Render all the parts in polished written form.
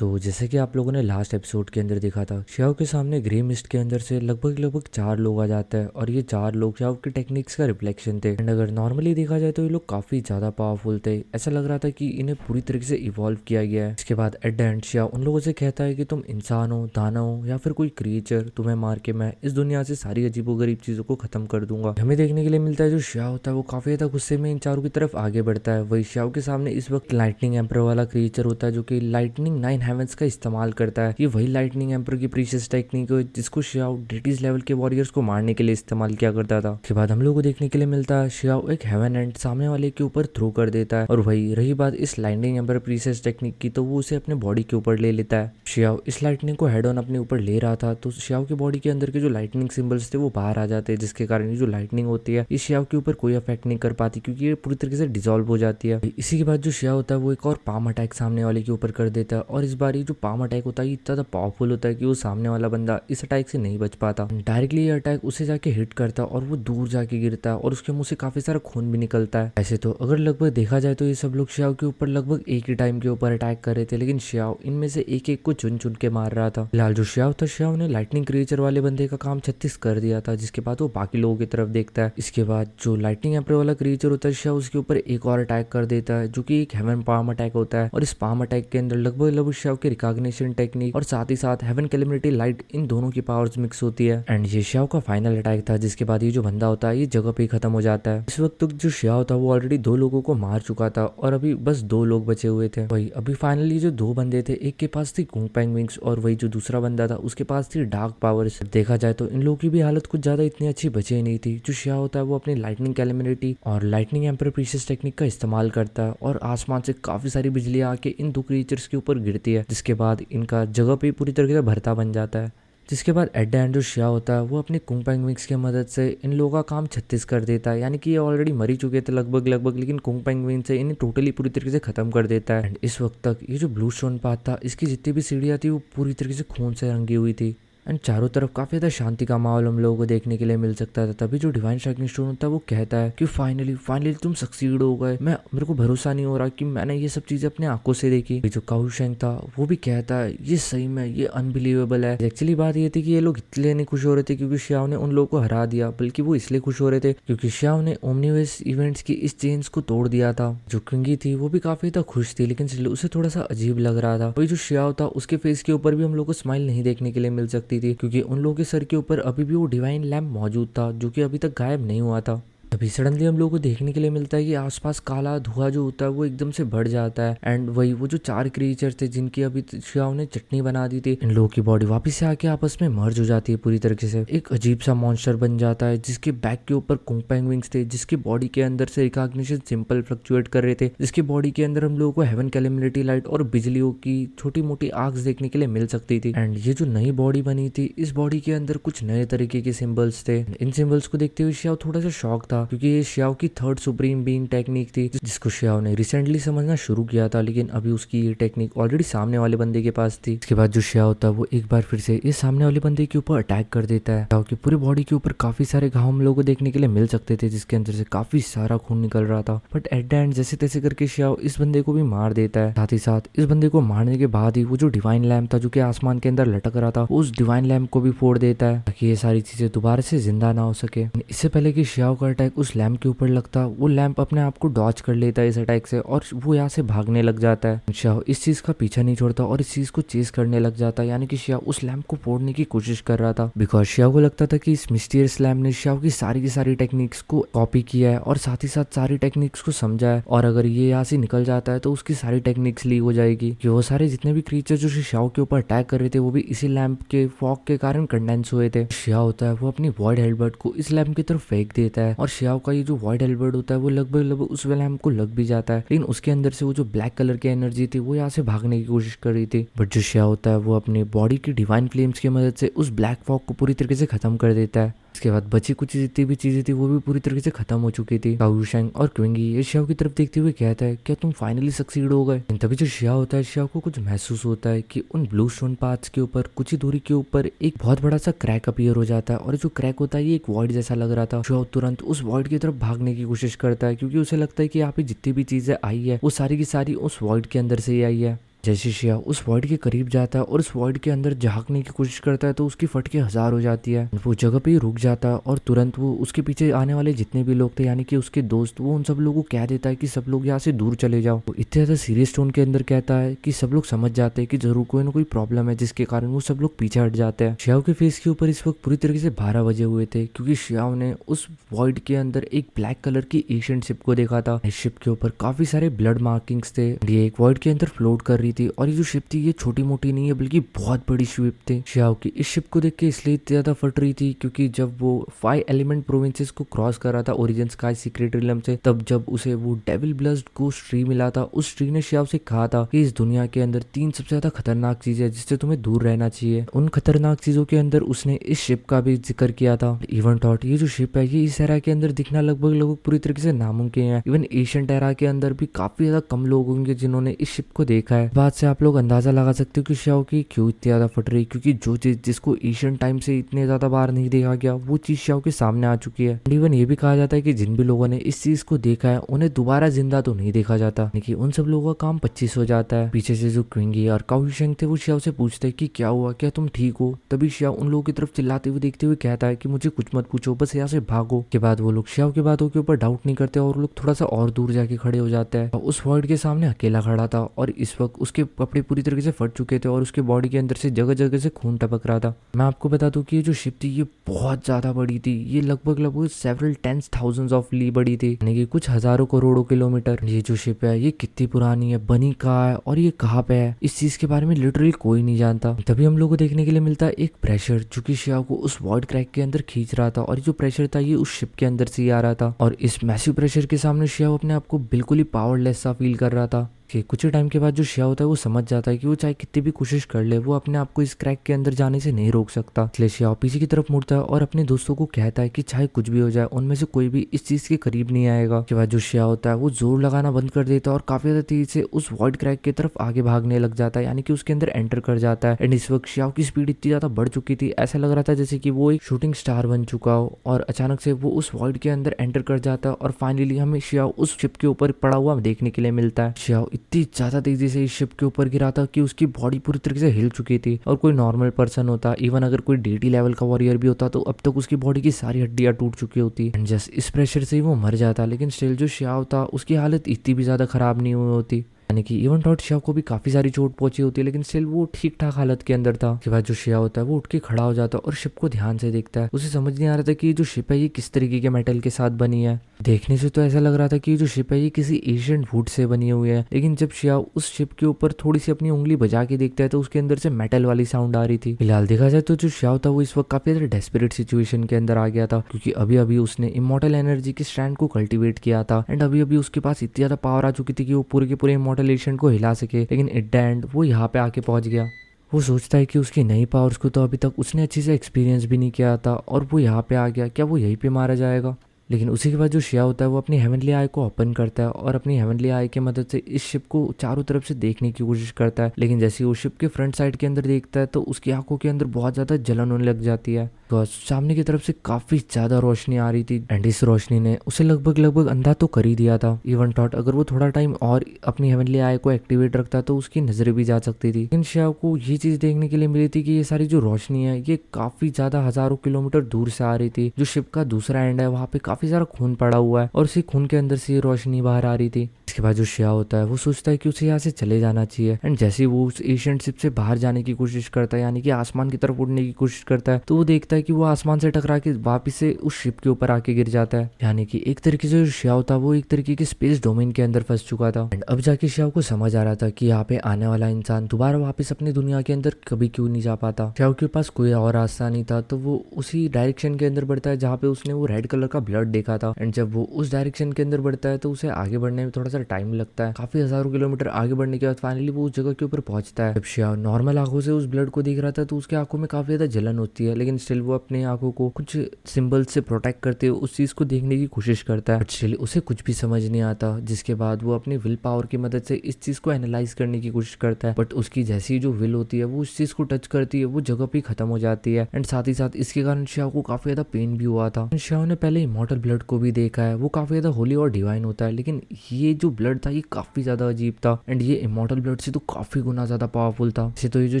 जैसे कि आप लोगों ने लास्ट एपिसोड के अंदर देखा था, श्याओ के सामने ग्रे मिस्ट के अंदर से लगभग 4 लोग आ जाते हैं और ये 4 लोग श्याओ के टेक्निक्स का रिफ्लेक्शन थे। एंड अगर नॉर्मली देखा जाए तो ये लोग काफी ज्यादा पावरफुल थे। ऐसा लग रहा था कि इन्हें पूरी तरीके से इवॉल्व किया गया है। इसके बाद एट द एंड श्याओ उन लोगों से कहता है कि तुम इंसान हो, दानव हो या फिर कोई क्रिएचर, तुम्हें मार के मैं इस दुनिया से सारी अजीबोगरीब चीजों को खत्म कर दूंगा। हमें देखने के लिए मिलता है जो श्याओ होता है वो काफी ज्यादा गुस्से में इन चारों की तरफ आगे बढ़ता है। वही श्याओ के सामने इस वक्त लाइटनिंग एम्पर वाला क्रिएचर होता है जो कि लाइटनिंग 9 हेवंस का इस्तेमाल करता है। ये वही लाइटनिंग एम्पर की प्रीशियस टेक्निक है जिसको श्याओ डेटीज लेवल के वॉरियर्स को मारने के लिए इस्तेमाल किया करता था। उसके बाद हम लोग को देखने के लिए मिलता है श्याओ एक हेवन एंड सामने वाले के ऊपर थ्रो कर देता है। और वही रही बात इस लाइटनिंग एम्पर प्रीशियस टेक्निक की, तो वो उसे अपने बॉडी के ऊपर ले लेता है। श्याओ इस लाइटनिंग को हेड ऑन अपने ऊपर ले रहा था तो श्याओ की बॉडी के अंदर के जो लाइटनिंग सिंबल्स थे वो बाहर आ जाते हैं, जिसके कारण ये जो लाइटनिंग होती है ये श्याओ के ऊपर कोई अफेक्ट नहीं कर पाती क्योंकि ये पूरी तरीके से डिसॉल्व हो जाती है। इसी के बाद जो श्याओ होता है वो एक और पाम अटैक सामने वाले के ऊपर कर देता है और इस बार ये जो पाम अटैक होता है ये इतना पावरफुल होता है कि वो सामने वाला बंदा इस अटैक से नहीं बच पाता। डायरेक्टली ये अटैक उसे जाके हिट करता है और वो दूर जाके गिरता है और उसके मुंह से काफी सारा खून भी निकलता है। ऐसे तो अगर लगभग देखा जाए तो ये सब लोग श्याओ के ऊपर लगभग एक ही टाइम के ऊपर अटैक कर रहे थे, लेकिन श्याओ इनमें से एक एक को चुन चुन के मार रहा था। फिलहाल जो श्याओ था, श्याओ ने लाइटनिंग क्रिएचर वाले बंदे का काम 36 कर दिया था, जिसके बाद वो बाकी लोगों की तरफ देखता है। इसके बाद जो लाइटनिंग एम्पर वाला क्रिएचर होता है श्याओ उसके ऊपर एक और अटैक कर देता है जो कि एक हेवन पाम अटैक होता है। और इस पाम अटैक के अंदर लगभग श्याओ के रिकॉग्निशन टेक्निक और साथ ही साथ हेवन कैलेमिटी लाइट इन दोनों की पावर्स मिक्स होती है। एंड ये श्याओ का फाइनल अटैक था, जिसके बाद ये जो बंदा होता है ये जगह पे ही खत्म हो जाता है। इस वक्त तक जो श्याओ था वो ऑलरेडी 2 लोगों को मार चुका था और अभी बस 2 लोग बचे हुए थे। वही अभी फाइनली जो 2 बंदे थे, एक के पास थी कुंग पेंग विंग्स और वही जो दूसरा बंदा था उसके पास थी डार्क पावर्स। देखा जाए तो इन लोगों की भी हालत कुछ ज्यादा इतनी अच्छी बची ही नहीं थी। जो श्याओ होता है वो अपनी लाइटनिंग कैलेमिटी और लाइटनिंग एम्पर प्रीशियस टेक्निक का इस्तेमाल करता है और आसमान से काफी सारी बिजली आके इन 2 क्रिएचर्स के ऊपर गिरती है, जिसके बाद इनका जगह पे पूरी तरीके से भरता बन जाता है। जिसके बाद एट द एंड जो श्याओ होता है वो अपनी कुंग पेंग विंग्स की मदद से इन लोगों का काम 36 कर देता है। यानी कि ये ऑलरेडी मर ही चुके थे लगभग, लेकिन कुंग पेंग विंग से इन्हें टोटली पूरी तरीके से खत्म कर देता है। एंड इस वक्त तक ये जो ब्लू स्टोन पाथ था इसकी जितनी भी सीढ़ियाँ थी वो पूरी तरीके से खून से रंगी हुई थी। एंड चारों तरफ काफी ज्यादा शांति का माहौल हम लोगों को देखने के लिए मिल सकता था। तभी जो डिवाइन स्ट्राइकिंग स्टोन होता है वो कहता है कि फाइनली तुम सक्सीड हो गए। मेरे को भरोसा नहीं हो रहा कि मैंने ये सब चीजें अपने आंखों से देखी। जो काऊ शेंग था वो भी कहता है ये सही में ये अनबिलीवेबल है। एक्चुअली बात ये थी कि ये लोग इसलिए नहीं खुश हो रहे थे क्योंकि श्याओ ने उन लोगों को हरा दिया, बल्कि वो इसलिए खुश हो रहे थे क्योंकि श्याओ ने ओमनिवर्स इवेंट्स की इस चेन्स को तोड़ दिया था। जो क्विंगी थी वो भी काफी ज्यादा खुश थी, लेकिन उसे थोड़ा सा अजीब लग रहा था। वही जो श्याओ था उसके फेस के ऊपर भी हम लोग को स्माइल नहीं देखने के लिए मिल सकती थी क्योंकि उन लोगों के सर के ऊपर अभी भी वो डिवाइन लैम्प मौजूद था जो कि अभी तक गायब नहीं हुआ था। अभी सडनली हम लोगों को देखने के लिए मिलता है कि आसपास काला धुआं जो होता है वो एकदम से बढ़ जाता है। एंड वही वो जो 4 क्रिएचर थे जिनकी अभी श्याओ ने चटनी बना दी थी, इन लोगों की बॉडी वापस से आके आपस में मर्ज हो जाती है पूरी तरीके से। एक अजीब सा मॉन्स्टर बन जाता है जिसके बैक के ऊपर कुंग पेंग विंग्स थे, जिसके बॉडी के अंदर से रिकॉग्निशन सिंपल फ्लक्चुएट कर रहे थे, जिसकी बॉडी के अंदर हम लोगों को हेवन कैलेमिटी लाइट और बिजलियों की छोटी मोटी आग देखने के लिए मिल सकती थी। एंड ये जो नई बॉडी बनी थी इस बॉडी के अंदर कुछ नए तरीके के सिंबल्स थे। इन सिंबल्स को देखते हुए श्याओ थोड़ा सा शॉक था क्योंकि ये श्याओ की 3rd सुप्रीम बीइंग टेक्निक थी जिसको श्याओ ने रिसेंटली समझना शुरू किया था, लेकिन अभी उसकी ये टेक्निक ऑलरेडी सामने वाले बंदे के पास थी। इसके बाद जो श्याओ होता है वो एक बार फिर से इस सामने वाले बंदे के ऊपर अटैक कर देता है। श्याओ की पूरी बॉडी के ऊपर काफी सारे घाव हम लोगों को देखने के लिए मिल सकते थे जिसके अंदर से काफी सारा खून निकल रहा था। बट एट द एंड जैसे तैसे करके श्याओ इस बंदे को भी मार देता है। साथ ही साथ इस बंदे को मारने के बाद ही वो जो डिवाइन लैम्प था जो कि आसमान के अंदर लटक रहा था उस डिवाइन लैम्प को भी फोड़ देता है ताकि ये सारी चीजें दोबारा से जिंदा ना हो सके। इससे पहले कि श्याओ का अटैक उस लैम्प के ऊपर लगता, वो लैम्प अपने आप को डॉच कर लेता है इस अटैक से और वो यहाँ से भागने लग जाता है। श्याओ इस चीज का पीछा नहीं छोड़ता और इस चीज को चेस करने लग जाता है, यानी कि श्याओ उस लैम्प को फोड़ने की कोशिश कर रहा था बिकॉज श्याओ को लगता था कि इस मिस्टीरियस लैम्प ने श्याओ की सारी टेक्निक्स को कॉपी किया है और साथ ही साथ सारी टेक्निक्स को समझा है और अगर ये यहाँ से निकल जाता है तो उसकी सारी टेक्निक्स लीक हो जाएगी। कि वो सारे जितने भी क्रीचर जो श्याओ के ऊपर अटैक कर रहे थे वो भी इसी लैम्प के फॉग के कारण कंडेंस हुए थे। श्याओ होता है वो अपनी वॉइड हेलबर्ट को इस लैम्प की तरफ फेंक देता है और श्याओ का ये जो वॉइड हेलबर्ट होता है वो लगभग उस लैम्प को लग भी जाता है, लेकिन उसके अंदर से वो जो ब्लैक कलर की एनर्जी थी वो यहाँ से भागने की कोशिश कर रही थी। बट जो श्याओ होता है वो अपनी बॉडी की डिवाइन फ्लेम्स की मदद से उस ब्लैक फॉग को पूरी तरीके से खत्म कर देता है। इसके बाद बची कुछ जितनी भी चीजें थी वो भी पूरी तरीके से खत्म हो चुकी थी। काऊ शेंग और क्विंगी ये श्याओ की तरफ देखते हुए कहता है क्या तुम फाइनली सक्सीड हो गए। तभी जो श्याओ होता है श्याओ को कुछ महसूस होता है कि उन ब्लू स्टोन पाथ्स के ऊपर कुछ ही दूरी के ऊपर एक बहुत बड़ा सा क्रैक अपीयर हो जाता है और जो क्रैक होता है ये एक वॉइड जैसा लग रहा था। श्याओ तुरंत उस वॉइड की तरफ भागने की कोशिश करता है क्योंकि उसे लगता है कि यहाँ पे जितनी भी चीजें आई है वो सारी की सारी उस वॉइड के अंदर से ही आई है। जैसे शिया उस वॉइड के करीब जाता है और उस वॉइड के अंदर झांकने की कोशिश करता है तो उसकी फटके 1000 हो जाती है। वो जगह पे ही रुक जाता है और तुरंत वो उसके पीछे आने वाले जितने भी लोग थे यानी कि उसके दोस्त, वो उन सब लोगों को कह देता है कि सब लोग यहाँ से दूर चले जाओ। वो इतने ज्यादा सीरियस टोन के अंदर कहता है कि सब लोग समझ जाते हैं कि जरूर कोई ना कोई प्रॉब्लम है, जिसके कारण वो सब लोग पीछे हट जाते हैं। शियाओ के फेस के ऊपर इस वक्त पूरी तरीके से 12 बजे हुए थे क्योंकि शियाओ ने उस वॉइड के अंदर एक ब्लैक कलर की एशियन शिप को देखा था। इस शिप के ऊपर काफी सारे ब्लड मार्किंग्स थे। ये एक वॉइड के अंदर फ्लोट कर रही थी और ये जो शिप थी ये छोटी मोटी नहीं है बल्कि बहुत बड़ी शिप थी। शियाओ की इस शिप को देख के इसलिए इतनी ज्यादा फट रही थी क्योंकि जब वो 5 एलिमेंट प्रोविंसेस को क्रॉस कर रहा था ओरिजिन स्काई सीक्रेट रिलम से, तब जब उसे वो डेविल ब्लस्ड गोस्ट ट्री मिला था, उस ट्री ने शियाओ से कहा था कि इस दुनिया के अंदर 3 सबसे ज्यादा खतरनाक चीज है जिससे तुम्हें दूर रहना चाहिए। उन खतरनाक चीजों के अंदर उसने इस शिप का भी जिक्र किया था। इवन थॉट ये जो शिप है ये इस एरा के अंदर दिखना लगभग लगभग पूरी तरीके से नामुमकिन है। इवन एशियंट एरा के अंदर भी काफी ज्यादा कम लोग होंगे जिन्होंने इस शिप को देखा है। बात से आप लोग अंदाजा लगा सकते हो कि शियाओ की क्यों इतनी ज्यादा फट रही, क्योंकि जो चीज जिसको एशियन टाइम से इतने ज्यादा बार नहीं देखा गया वो चीज शियाओ के सामने आ चुकी है। इवन ये भी कहा जाता है कि जिन भी लोगों ने इस चीज को देखा है उन्हें दोबारा जिंदा तो नहीं देखा जाता, यानी कि उन सब लोगों का काम 25 हो जाता है। पीछे से जो क्विंगी और काउशेंग थे वो शियाओ से पूछते हैं कि क्या हुआ, क्या तुम ठीक हो। तभी शियाओ उन लोगों की तरफ चिल्लाते हुए देखते हुए कहता है कि मुझे कुछ मत पूछो, बस यहाँ से भागो। के बाद वो लोग शियाओ की बातों के ऊपर डाउट नहीं करते और लोग थोड़ा सा और दूर जाके खड़े हो जाते हैं। उस वॉइड के सामने अकेला खड़ा था और इस वक्त उसके कपड़े पूरी तरीके से फट चुके थे और उसके बॉडी के अंदर से जगह जगह से खून टपक रहा था। मैं आपको बता दूं कि ये जो शिप थी ये बहुत ज्यादा बड़ी थी। ये लगभग लगभग सेवरल टेंस थाउजेंड्स ऑफ ली बड़ी थी, यानी कि कुछ हजारों करोड़ों किलोमीटर। ये जो शिप है ये कितनी पुरानी है, बनी कहाँ है और ये कहाँ पे है, इस चीज के बारे में लिटरली कोई नहीं जानता। तभी हम लोग को देखने के लिए मिलता है एक प्रेशर जो कि शियाओ को उस वॉइड क्रैक के अंदर खींच रहा था और ये जो प्रेशर था ये उस शिप के अंदर से ही आ रहा था। और इस मैसिव प्रेशर के सामने शियाओ अपने आप को बिल्कुल ही पावरलेस सा फील कर रहा था कि कुछ ही टाइम के बाद जो शिया होता है वो समझ जाता है कि वो चाहे कितनी भी कोशिश कर ले वो अपने आप को इस क्रैक के अंदर जाने से नहीं रोक सकता। इसलिए शिया पीछे की तरफ मुड़ता है और अपने दोस्तों को कहता है कि चाहे कुछ भी हो जाए उनमें से कोई भी इस चीज के करीब नहीं आएगा। के बाद जो शिया होता है वो जोर लगाना बंद कर देता है और काफी ज्यादा तेजी से उस वॉइड क्रैक की तरफ आगे भागने लग जाता है, यानी कि उसके अंदर एंटर कर जाता है। एंड इस वक्त शियाओ की स्पीड इतनी ज्यादा बढ़ चुकी थी, ऐसा लग रहा था जैसे कि वो एक शूटिंग स्टार बन चुका हो। और अचानक से वो उस वॉइड के अंदर एंटर कर जाता है और फाइनली हमें शियाओ उस शिप के ऊपर पड़ा हुआ देखने के लिए मिलता है। शियाओ इतनी ज्यादा तेजी से इस शिप के ऊपर गिरा था कि उसकी बॉडी पूरी तरीके से हिल चुकी थी और कोई नॉर्मल पर्सन होता, इवन अगर कोई डीटी लेवल का वॉरियर भी होता तो अब तक उसकी बॉडी की सारी हड्डियां टूट चुकी होती एंड जस्ट इस प्रेशर से ही वो मर जाता। लेकिन स्टिल जो शियाओ था उसकी हालत इतनी भी ज्यादा खराब नहीं हुई होती, यानी कि इवन टॉट शियाओ को भी काफी सारी चोट पहुंची होती है लेकिन स्टिल वो ठीक ठाक हालत के अंदर था। उसके बाद जो शिया होता है वो उठ के खड़ा हो जाता है और शिप को ध्यान से देखता है। उसे समझ नहीं आ रहा था कि ये जो शिप है ये किस तरीके के मेटल के साथ बनी है। देखने से तो ऐसा लग रहा था कि ये जो शिप है ये किसी एशियंट वुड से बनी हुई है, लेकिन जब शिया उस शिप के ऊपर थोड़ी सी अपनी उंगली बजा के देखता है तो उसके अंदर से मेटल वाली साउंड आ रही थी। फिलहाल देखा जाए तो जो शिया था वो इस वक्त काफी ज्यादा डेस्परेट सिचुएशन के अंदर आ गया था क्योंकि अभी अभी उसने इमॉर्टल एनर्जी के स्ट्रैंड को कल्टीवेट किया था एंड अभी अभी उसके पास इतनी ज्यादा पावर आ चुकी थी कि वो पूरे के पूरे इमॉर्टल एशियंट को हिला सके। लेकिन एट द एंड वो यहाँ पे आके पहुंच गया। वो सोचता है कि उसकी नई पावर्स को तो अभी तक उसने अच्छे से एक्सपीरियंस भी नहीं किया था और वो यहाँ पे आ गया, क्या वो यहीं पे मारा जाएगा। लेकिन उसी के बाद जो शिया होता है वो अपनी हेवनली आई को ओपन करता है और अपनी हेवनली आई की मदद से इस शिप को चारों तरफ से देखने की कोशिश करता है। लेकिन जैसे वो शिप के फ्रंट साइड के अंदर देखता है तो उसकी आंखों के अंदर बहुत ज्यादा जलन होने लग जाती है। तो सामने की तरफ से काफी ज्यादा रोशनी आ रही थी एंड इस रोशनी ने उसे लगभग लगभग अंधा तो कर ही दिया था। इवन थॉट अगर वो थोड़ा टाइम और अपनी हेवनली आई को एक्टिवेट रखता तो उसकी नजरें भी जा सकती थी। लेकिन शिया को ये चीज देखने के लिए मिली थी कि ये सारी जो रोशनी है ये काफी ज्यादा हजारों किलोमीटर दूर से आ रही थी। जो शिप का दूसरा एंड है वहाँ पे काफी सारा खून पड़ा हुआ है और उसी खून के अंदर से ये रोशनी बाहर आ रही थी। इसके बाद जो शिया होता है वो सोचता है कि उसे यहाँ से चले जाना चाहिए एंड जैसे ही वो उस एशियंट शिप से बाहर जाने की कोशिश करता है, यानी कि आसमान की तरफ उड़ने की कोशिश करता है, तो वो देखता है कि वो आसमान से टकरा के वापिस से उस शिप के ऊपर आके गिर जाता है। यानी कि एक तरीके से जो शिया था वो एक तरीके के स्पेस डोमेन के अंदर फंस चुका था एंड अब जाके शिया को समझ आ रहा था कि यहाँ पे आने वाला इंसान दोबारा वापस अपनी दुनिया के अंदर कभी क्यों नहीं जा पाता। शिया के पास कोई और रास्ता नहीं था तो वो उसी डायरेक्शन के अंदर बढ़ता है जहाँ पे उसने वो रेड कलर का ब्लड देखा था एंड जब वो उस डायरेक्शन के अंदर बढ़ता है तो उसे आगे बढ़ने में थोड़ा सा टाइम लगता है। काफी हजारों किलोमीटर आगे बढ़ने के बाद फाइनली वो उस जगह के ऊपर पहुंचता है। जब शिया नॉर्मल आंखों से उस ब्लड को देख रहा था तो उसकी आंखों में काफी ज्यादा जलन होती है, लेकिन स्टिल वो अपने आंखों को कुछ सिंबल से प्रोटेक्ट करते हुए उस चीज को देखने की कोशिश करता है, बट स्टिल उसे कुछ भी समझ नहीं आता। जिसके बाद वो अपनी विल पावर की मदद से इस चीज को एनालाइज करने की कोशिश करता है, बट उसकी जैसी जो विल होती है वो उस चीज को टच करती है वो जगह पे खत्म हो जाती है। एंड साथ ही साथ इसके कारण श्याओ को काफी ज्यादा पेन भी हुआ था। श्याओ ने पहले इमॉर्टल ब्लड को भी देखा है, वो काफी ज्यादा होली और डिवाइन होता है, लेकिन ये जो ब्लड था ये काफी ज्यादा अजीब था। एंड ये इमॉर्टल ब्लड से तो काफी गुना ज्यादा पावरफुल था। इसे तो ये जो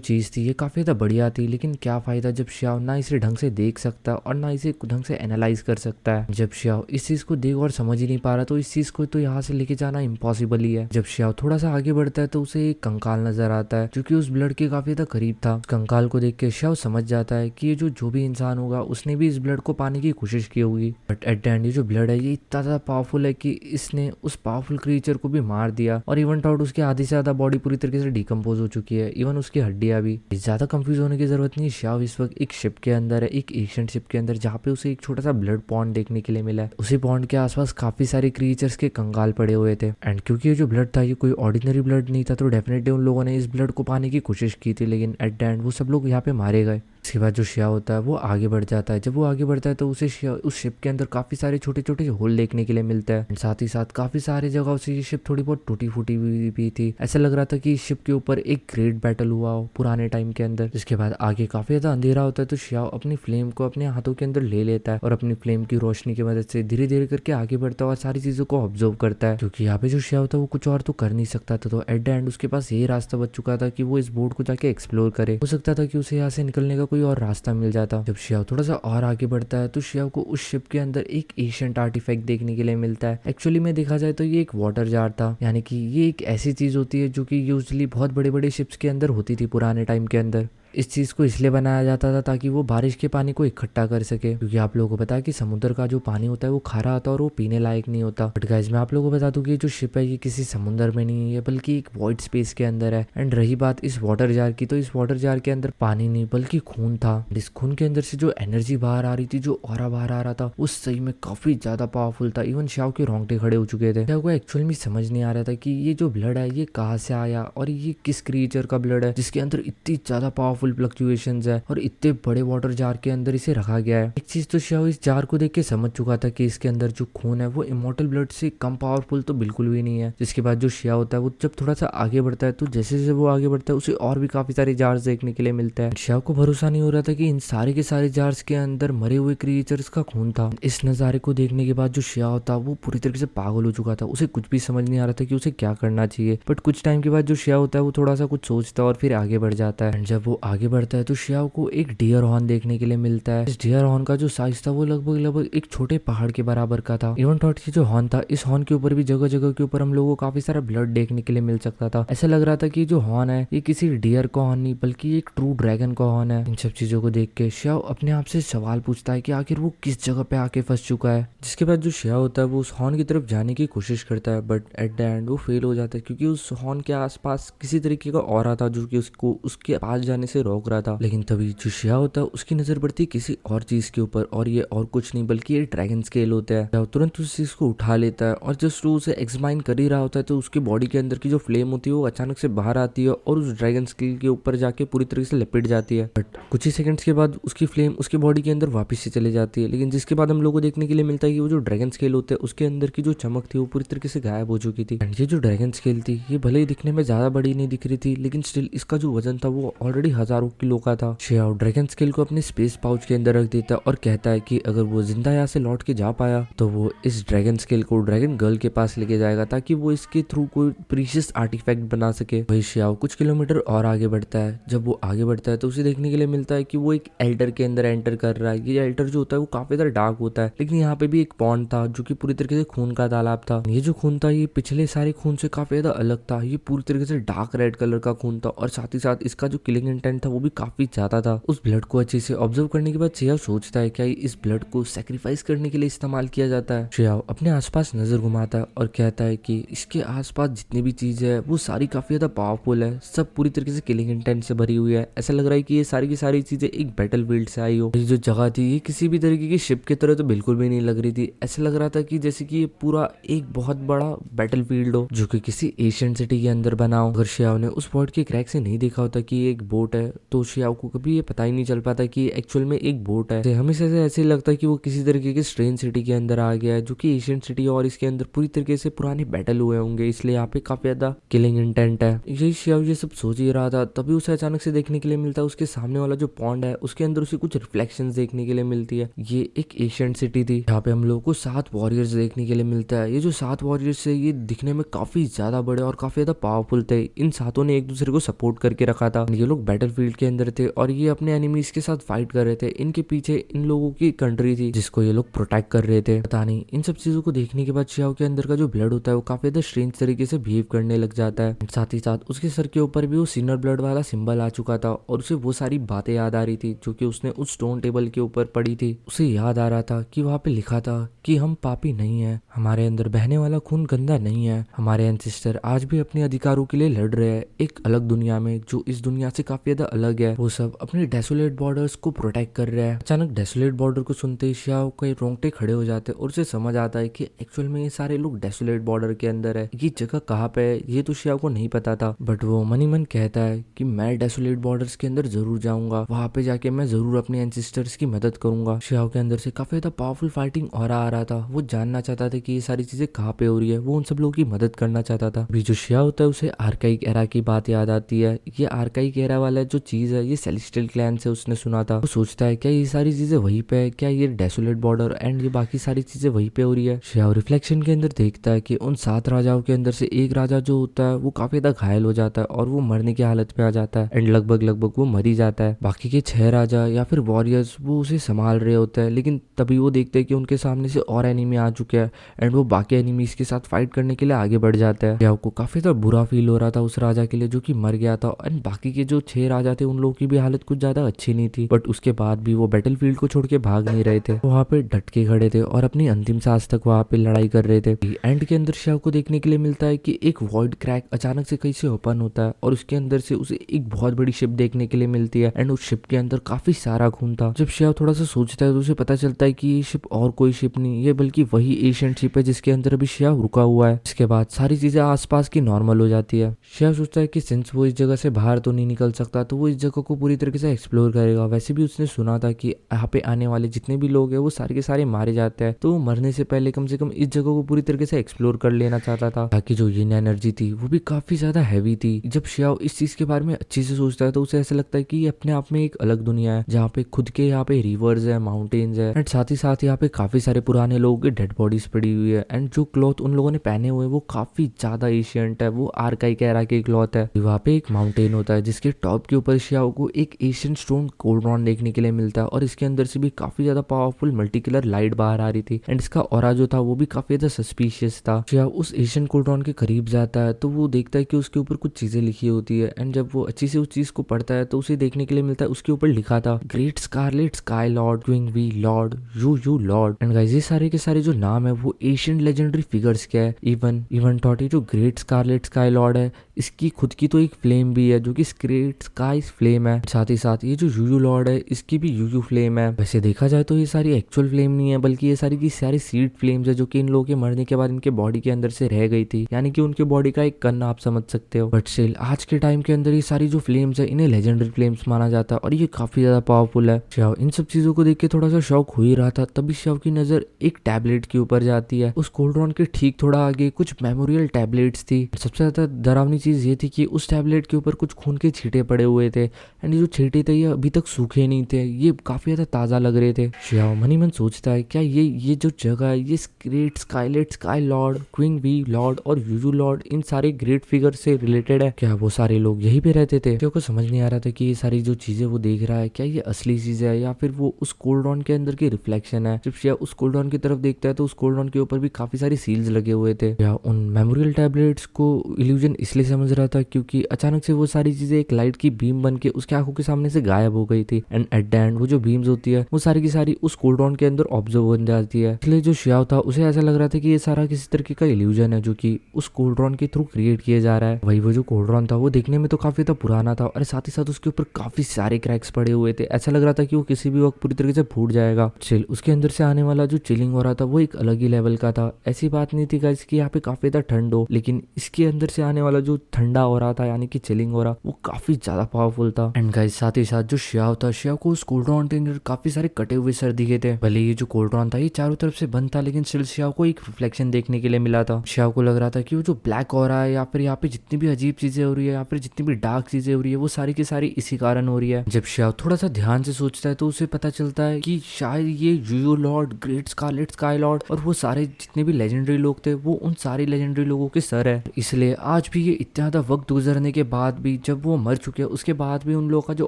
चीज थी ये काफी ज्यादा बढ़िया थी, लेकिन क्या फायदा जब श्याओ ना इसे ढंग से देख सकता और ना इसे ढंग से एनालाइज कर सकता है। जब श्याओ इस चीज को देख और समझ ही नहीं पा रहा तो इस चीज को तो यहाँ से लेके जाना इम्पॉसिबल ही है। जब श्याओ थोड़ा सा आगे बढ़ता है तो उसे एक कंकाल नजर आता है जो कि उस ब्लड के काफी ज्यादा करीब था। कंकाल को देख के श्याओ समझ जाता है कि ये जो भी इंसान होगा उसने भी इस ब्लड को पाने की कोशिश की होगी, बट एट द एंड ये जो ब्लड है ये इतना ज्यादा पावरफुल है कि इसने उस पावरफुल क्रिएचर को भी मार दिया और इवन आउट उसके आधी से ज्यादा बॉडी पूरी तरीके से डिकम्पोज हो चुकी है, इवन उसकी हड्डियां भी। ज्यादा कंफ्यूज होने की जरूरत नहीं, श्याओ इस वक्त एक शिप के अंदर है, एक एशियंट शिप के अंदर, जहाँ पे उसे एक छोटा सा ब्लड पॉन्ड देखने के लिए मिला है। उसी पॉन्ड के आसपास काफी सारे क्रिएचर्स के कंगाल पड़े हुए थे। एंड क्योंकि ये जो ब्लड था ये कोई ऑर्डिनरी ब्लड नहीं था तो डेफिनेटली उन लोगों ने इस ब्लड को पाने की कोशिश की थी, लेकिन एट द एंड वो सब लोग यहाँ पे मारे गए। इसके बाद जो श्याओ होता है वो आगे बढ़ जाता है। जब वो आगे बढ़ता है तो उसे उस शिप के अंदर काफी सारे छोटे छोटे होल देखने के लिए मिलता है। साथ ही साथ काफी सारे जगहों से ये शिप थोड़ी बहुत टूटी फूटी हुई भी थी। ऐसा लग रहा था कि इस शिप के ऊपर एक ग्रेट बैटल हुआ हो पुराने टाइम के अंदर। जिसके बाद आगे काफी ज्यादा अंधेरा होता है तो श्याओ अपनी फ्लेम को अपने हाथों के अंदर ले लेता है और अपनी फ्लेम की रोशनी की मदद से धीरे धीरे करके आगे बढ़ता है और सारी चीजों को ऑब्जर्व करता है, क्योंकि यहाँ पे जो श्याओ था वो कुछ और तो कर नहीं सकता था। तो एट द एंड उसके पास यही रास्ता बच चुका था कि वो इस बोर्ड को जाके एक्सप्लोर करे। हो सकता था कि उसे यहाँ से निकलने का कोई और रास्ता मिल जाता। जब श्याओ थोड़ा सा और आगे बढ़ता है तो श्याओ को उस शिप के अंदर एक एशियंट आर्टिफैक्ट देखने के लिए मिलता है। एक्चुअली में देखा जाए तो ये एक वाटर जार था, यानी कि ये एक ऐसी चीज होती है जो कि यूजुअली बहुत बड़े बड़े शिप्स के अंदर होती थी पुराने टाइम के अंदर। इस चीज को इसलिए बनाया जाता था ताकि वो बारिश के पानी को इकट्ठा कर सके, क्योंकि आप लोगों को पता है कि समुद्र का जो पानी होता है वो खारा होता है और वो पीने लायक नहीं होता। बट गाइस मैं आप लोगों को बता दूं कि जो शिप है ये किसी समुद्र में नहीं है बल्कि एक वॉइड स्पेस के अंदर है। एंड रही बात इस वाटर जार की, तो इस वाटर जार के अंदर पानी नहीं बल्कि खून था। इस खून के अंदर से जो एनर्जी बाहर आ रही थी, जो ऑरा बाहर आ रहा था, वो सही में काफी ज्यादा पावरफुल था। इवन श्याओ के रोंगटे खड़े हो चुके थे। श्याओ को एक्चुअल में समझ नहीं आ रहा था कि ये जो ब्लड है ये कहाँ से आया और ये किस क्रिएचर का ब्लड है जिसके अंदर इतनी ज्यादा पावरफुल फ्लक्चुएशन है और इतने बड़े वाटर जार के अंदर इसे रखा गया है। एक चीज तो श्याओ इस जार को देख के समझ चुका था कि इसके अंदर जो खून है वो इमॉर्टल ब्लड से कम पावरफुल तो बिल्कुल भी नहीं है। जिसके बाद जो श्याओ होता है वो जब थोड़ा सा आगे बढ़ता है तो जैसे जैसे वो आगे बढ़ता है उसे और भी काफी सारे जार्स देखने के लिए मिलता है। श्याओ को भरोसा नहीं हो रहा था कि इन सारे के सारे जार्स के अंदर मरे हुए क्रिएचर्स का खून था। इस नजारे को देखने के बाद जो श्याओ था वो पूरी तरीके से पागल हो चुका था। उसे कुछ भी समझ नहीं आ रहा था कि उसे क्या करना चाहिए। बट कुछ टाइम के बाद जो श्याओ होता है वो थोड़ा सा कुछ सोचता है और फिर आगे बढ़ जाता है। जब वो आगे बढ़ता है तो श्याओ को एक डियर हॉर्न देखने के लिए मिलता है। इस डियर हॉर्न का जो साइज था वो लगभग एक छोटे पहाड़ के बराबर का था। इवन थॉट की जो हॉर्न था, इस हॉर्न के ऊपर भी जगह जगह के ऊपर हम लोगों को काफी सारा ब्लड देखने के लिए मिल सकता था। ऐसा लग रहा था कि जो हॉर्न है ये किसी डियर का हॉर्न नहीं बल्कि एक ट्रू ड्रैगन का हॉर्न है। इन सब चीजों को देख के श्याओ अपने आप से सवाल पूछता है कि आखिर वो किस जगह पे आके फंस चुका है। जिसके बाद जो श्याओ होता है वो उस हॉर्न की तरफ जाने की कोशिश करता है, बट एट द एंड वो फेल हो जाता है क्योंकि उस हॉर्न के आसपास किसी तरीके का ऑरा था जो कि उसको उसके पास जाने से रोक रहा था। लेकिन तभी जो श्याओ होता है उसकी नजर पड़ती है किसी और चीज के ऊपर, और ये और कुछ नहीं बल्कि ये ड्रैगन स्केल होता है। श्याओ तुरंत उस चीज को उठा लेता है और जस्ट वो उसे एग्जामाइन कर ही रहा होता है तो उसकी बॉडी के अंदर की जो फ्लेम होती है वो अचानक से बाहर आती है और उस ड्रैगन स्केल के ऊपर जाके पूरी तरीके से लपेट जाती है। बट कुछ ही सेकंड्स के बाद उसकी फ्लेम उसके बॉडी के अंदर वापस से चली जाती है। लेकिन जिसके बाद हम लोगों को देखने के लिए मिलता है कि वो जो ड्रैगन स्केल होता है उसके अंदर की जो चमक थी वो पूरी तरीके से गायब हो चुकी थी। एंड ये जो ड्रैगन स्केल थी ये भले ही दिखने में ज्यादा बड़ी नहीं दिख रही थी, लेकिन स्टिल इसका जो वजन था वो ऑलरेडी हजारों किलो का था। श्याओ ड्रैगन स्केल को अपने स्पेस पाउच के अंदर रख देता है और कहता है कि अगर वो जिंदा यहाँ से लौट के जा पाया तो वो इस ड्रैगन स्केल को ड्रैगन गर्ल के पास लेके जाएगा ताकि वो इसके थ्रू कोई प्रीशियस आर्टिफैक्ट बना सके। वही श्याओ कुछ किलोमीटर और आगे बढ़ता है। जब वो आगे बढ़ता है तो उसे देखने के लिए मिलता है कि वो एक एल्टर के अंदर एंटर कर रहा है। ये एल्टर जो होता है वो काफी ज्यादा डार्क होता है, लेकिन यहाँ पे भी एक पॉन्ड था जो कि पूरी तरीके से खून का तालाब था। ये जो खून था ये पिछले सारे खून से काफी ज्यादा अलग था। ये पूरी तरीके से डार्क रेड कलर का खून था और साथ ही साथ इसका जो किलिंग इंटेंट था वो भी काफी ज्यादा था। उस ब्लड को अच्छे से ऑब्जर्व करने के बाद श्याओ सोचता है क्या इस ब्लड को सैक्रिफाइस करने के लिए इस्तेमाल किया जाता है। श्याओ अपने आसपास नजर घुमाता है और कहता है कि इसके आसपास जितनी भी चीजें है वो सारी काफी ज्यादा पावरफुल है, सब पूरी तरीके से किलिंग इंटेंट से भरी हुई है। ऐसा लग रहा है कि ये सारी की सारी चीजें एक बैटल फील्ड से आई हो। ये जो जगह थी ये किसी भी तरीके की शिप की तरह तो बिल्कुल भी नहीं लग रही थी। ऐसा लग रहा था कि जैसे कि ये पूरा एक बहुत बड़ा बैटल फील्ड हो जो कि किसी एशियन सिटी के अंदर बना हो। अगर श्याओ ने उस बोर्ड के क्रैक से नहीं देखा होता कि ये एक बोट है तो शियाओ को कभी ये पता ही नहीं चल पाता कि एक्चुअल में एक बोट है। हमेशा से ऐसे ही लगता है कि वो किसी तरीके के स्ट्रेंज सिटी के अंदर आ गया है, जो कि एशियंट सिटी है और इसके अंदर पूरी तरीके से पुराने बैटल हुए होंगे, इसलिए यहाँ पे काफी ज्यादा किलिंग इंटेंट है। यही शियाओ ये सब सोच ही रहा था, तभी उसे अचानक से देखने के लिए मिलता है उसके सामने वाला जो पॉन्ड है उसके अंदर उसे कुछ रिफ्लेक्शंस देखने के लिए मिलती है। ये एक एशियंट सिटी थी जहाँ पे हम लोगों को 7 वॉरियर्स देखने के लिए मिलता है। ये जो 7 वॉरियर्स है ये दिखने में काफी ज्यादा बड़े और काफी ज्यादा पावरफुल थे। इन सातों ने एक दूसरे को सपोर्ट करके रखा था। ये लोग बैटलफील्ड के अंदर थे और ये अपने एनिमीज के साथ फाइट कर रहे थे। इनके पीछे इन लोगों की कंट्री थी जिसको ये लोग प्रोटेक्ट कर रहे थे। पता नहीं इन सब चीजों को देखने के बाद शियाओ के अंदर का जो ब्लड होता है वो काफी ज्यादा स्ट्रेंज तरीके से बिहेव करने लग जाता है। साथ ही साथ उसके सर के ऊपर भी वो सिनर ब्लड वाला सिंबल आ चुका था और उसे वो सारी बातें याद आ रही थी जो कि उसने उस स्टोन टेबल के ऊपर पढ़ी थी। उसे याद आ रहा था कि वहाँ पे लिखा था कि हम पापी नहीं है, हमारे अंदर बहने वाला खून गंदा नहीं है, हमारे एंसेस्टर आज भी अपने अधिकारों के लिए लड़ रहे हैं एक अलग दुनिया में जो इस दुनिया से काफी ज्यादा अलग है। वो सब अपने डेसोलेट बॉर्डर्स को प्रोटेक्ट कर रहे हैं। अचानक डेसोलेट बॉर्डर को सुनते ही शियाओ के रोंगटे खड़े हो जाते और उसे समझ आता है कि एक्चुअल में ये सारे लोग डेसोलेट बॉर्डर के अंदर है। ये जगह कहाँ पे है ये तो शियाओ को नहीं पता था, बट वो मन ही मन कहता है कि मैं डेसोलेट बॉर्डर्स के अंदर जरूर जाऊंगा, वहां पे जाके मैं जरूर अपने एंसेस्टर्स की मदद करूंगा। शियाओ के अंदर से काफी ज्यादा पावरफुल फाइटिंग ऑरा आ रहा था। वो जानना चाहता था कि ये सारी चीजें कहाँ पे हो रही है, वो उन सब लोगों की मदद करना चाहता था। अभी जो शिया होता है उसे आर्काइक एरा की बात याद आती है। ये आर्काइक एरा वाला जो चीज है ये सेलेस्टियल क्लैन से उसने सुना था। वो सोचता है क्या ये सारी चीजें वहीं पे है, क्या ये डेसोलेट बॉर्डर एंड ये बाकी सारी चीजें वहीं पे हो रही है। शिया रिफ्लेक्शन के अंदर देखता है कि उन 7 राजाओं के अंदर से एक राजा जो होता है वो काफी ज्यादा घायल हो जाता है और वो मरने की हालत पे आ जाता है एंड लगभग वो मर ही जाता है। बाकी के 6 राजा या फिर वॉरियर्स वो उसे संभाल रहे होते हैं, लेकिन तभी वो देखते हैं कि उनके सामने से और एनिमी आ चुके हैं एंड वो बाकी एनिमीज के साथ फाइट करने के लिए आगे बढ़ जाता है। शियाओ को काफी ज्यादा बुरा फील हो रहा था उस राजा के लिए जो कि मर गया था एंड बाकी के जो 6 राजा थे उन लोगों की भी हालत कुछ ज्यादा अच्छी नहीं थी, बट उसके बाद भी वो बैटलफील्ड को छोड़ के भाग नहीं रहे थे। वहाँ पे डट के खड़े थे और अपनी अंतिम सांस तक वहाँ पे लड़ाई कर रहे थे। एंड के अंदर शियाओ को देखने के लिए मिलता है कि एक वॉइड क्रैक अचानक से कहीं से ओपन होता है और उसके अंदर से उसे एक बहुत बड़ी शिप देखने के लिए मिलती है एंड उस शिप के अंदर काफी सारा खून था। जब शियाओ थोड़ा सा सोचता है तो उसे पता चलता है कि ये शिप और कोई शिप नहीं है बल्कि वही एशियंट शिप है जिसके अंदर अभी शियाओ रुका हुआ है। इसके बाद सारी चीजें आसपास की नॉर्मल हो जाती है। शियाओ सोचता है कि सिंस वो इस जगह से बाहर तो नहीं निकल सकता तो वो इस जगह को पूरी तरीके से एक्सप्लोर करेगा। वैसे भी उसने सुना था कि यहाँ पे आने वाले जितने भी लोग हैं वो सारे के सारे मारे जाते हैं, तो वो मरने से पहले कम से कम इस जगह को पूरी तरीके से एक्सप्लोर कर लेना चाहता था। ताकि जो यिन एनर्जी थी वो भी काफी ज्यादा हैवी थी। जब शियाओ इस चीज के बारे में अच्छे से सोचता है तो उसे ऐसा लगता है कि ये अपने आप में एक अलग दुनिया है जहाँ पे खुद के यहाँ पे रिवर्स है, माउंटेन्स है एंड साथ ही साथ यहाँ पे काफी सारे पुराने लोगों की डेड बॉडीज पड़ी हुई है एंड जो क्लॉथ उन लोगों ने पहने हुए वो काफी ज्यादा एशियंट है, वो आर्काइक एरा के क्लॉथ है। वहाँ पे एक माउंटेन होता है जिसके टॉप के ऊपर शियाओ को एक एशियन स्टोन कोल्ड्रॉन देखने के लिए मिलता है और इसके अंदर से भी काफी ज्यादा पावरफुल मल्टी कलर लाइट बाहर आ रही थी एंड इसका ऑरा जो था वो भी काफी ज्यादा सस्पिशियस था। शियाओ उस एशियन कोल्ड्रॉन के करीब जाता है तो वो देखता है कि उसके ऊपर कुछ चीजें लिखी होती है एंड जब वो अच्छी से उस चीज को पढ़ता है तो उसे देखने के लिए मिलता है उसके ऊपर लिखा था ग्रेट स्कारलेट स्काई लॉर्ड क्विंग we lord you lord and guys ये सारे के सारे जो नाम है वो एशियन लेजेंडरी फिगर्स के है। इवन थॉट जो ग्रेट स्कारलेट स्काई लॉर्ड है इसकी खुद की तो एक फ्लेम भी है जो कि ग्रेट स्काई फ्लेम है। साथ ही साथ ये जो यूयू लॉर्ड है इसकी भी यूयू फ्लेम है। वैसे देखा जाए तो ये सारी एक्चुअल फ्लेम नहीं है बल्कि ये सारी की सारी सीड फ्लेम्स है जो कि इन लोगों के मरने के बाद इनके बॉडी के अंदर से रह गई थी, यानी कि उनके बॉडी का एक कण आप समझ सकते हो। बट स्टिल आज के टाइम के अंदर ये सारी जो फ्लेम्स है इन्हें लेजेंडरी फ्लेम्स माना जाता है और ये काफी ज्यादा पावरफुल है। शियाओ इन सब चीजों को देख के थोड़ा सा शौक हो ही रहा था, तभी शियाओ की नजर एक टैबलेट के ऊपर जाती है। उस कोल्ड्रॉन के ठीक थोड़ा आगे कुछ मेमोरियल टैबलेट्स थी। सबसे ज्यादा डरावनी चीज ये थी कि उस टैबलेट के ऊपर कुछ खून के छींटे पड़े हुए थे एंड ये जो छींटे थे ये अभी तक सूखे नहीं थे, ये काफी ज्यादा ताजा लग रहे थे। शियाओ मन ही मन सोचता है क्या ये जो जगह है ये ग्रेट स्काईलेट स्काई लॉर्ड क्विंग वी लॉर्ड और यूयू लॉर्ड इन सारे ग्रेट फिगर से रिलेटेड है, क्या वो सारे लोग यहीं पे रहते थे? शियाओ को समझ नहीं आ रहा था कि ये सारी जो चीजें वो देख रहा है क्या ये असली चीज है या फिर वो उस कोल्ड्रॉन के अंदर की रिफ्लेक्शन है। जब शिया उस कोल्ड्रॉन की तरफ देखता है तो उस कोल्ड्रॉन के ऊपर भी काफी सारी सील्स लगे हुए थे। या उन मेमोरियल टैबलेट्स को इल्यूजन इसलिए समझ रहा था क्योंकि अचानक से वो सारी चीजें एक लाइट की बीम बन के उसके आंखों के सामने से गायब हो गई थी एंड एट द एंड वो जो बीम्स होती है वो सारी की सारी उस कोल्ड्रॉन के अंदर ऑब्जर्व बन जाती है। इसलिए जो शियाओ था उसे ऐसा लग रहा था कि ये सारा किसी तरीके का इल्यूजन है जो कि उस कोल्ड्रॉन के थ्रू क्रिएट किया जा रहा है। वही वो जो कोल्ड्रॉन था वो देखने में तो काफी ज्यादा पुराना था और साथ ही साथ उसके ऊपर काफी सारे क्रैक्स पड़े हुए थे। ऐसा लग रहा था कि वो किसी भी वक्त पूरी तरीके से फूट जाएगा। चिल उसके अंदर से आने वाला जो चिलिंग हो रहा था वो एक अलग ही लेवल का था। ऐसी बात नहीं थी गाइस कि यहाँ पे काफी ज्यादा ठंड हो, लेकिन इसके अंदर से आने वाला जो ठंडा हो रहा था यानी कि चिलिंग हो रहा वो काफी ज्यादा पावरफुल था। एंड गाइस साथ ही साथ जो शियाओ था, शियाओ को उस कोल्ड्रॉन के अंदर काफी सारे कटे हुए सर दिखे थे। भले ये जो कोल्ड्रॉन था ये चारों तरफ से बंद था, लेकिन स्टिल शियाओ को एक रिफ्लेक्शन देखने के लिए मिला था। शियाओ को लग रहा था कि वो जो ब्लैक हो रहा है या फिर यहाँ पे जितनी भी अजीब चीजें हो रही है या फिर जितनी भी डार्क चीजें हो रही है वो सारी की सारी इसी कारण हो रही है। जब शियाओ थोड़ा सा ध्यान से सोचता है तो उसे पता चलता है कि शायद ये यूयो lord, great scarlet sky lord और वो सारे जितने भी लेजेंडरी लोग थे वो उन सारे लेजेंडरी लोगों के सर है। इसलिए आज भी ये इतना ज्यादा वक्त गुजरने के बाद भी, जब वो मर चुके हैं उसके बाद भी उन लोगों का जो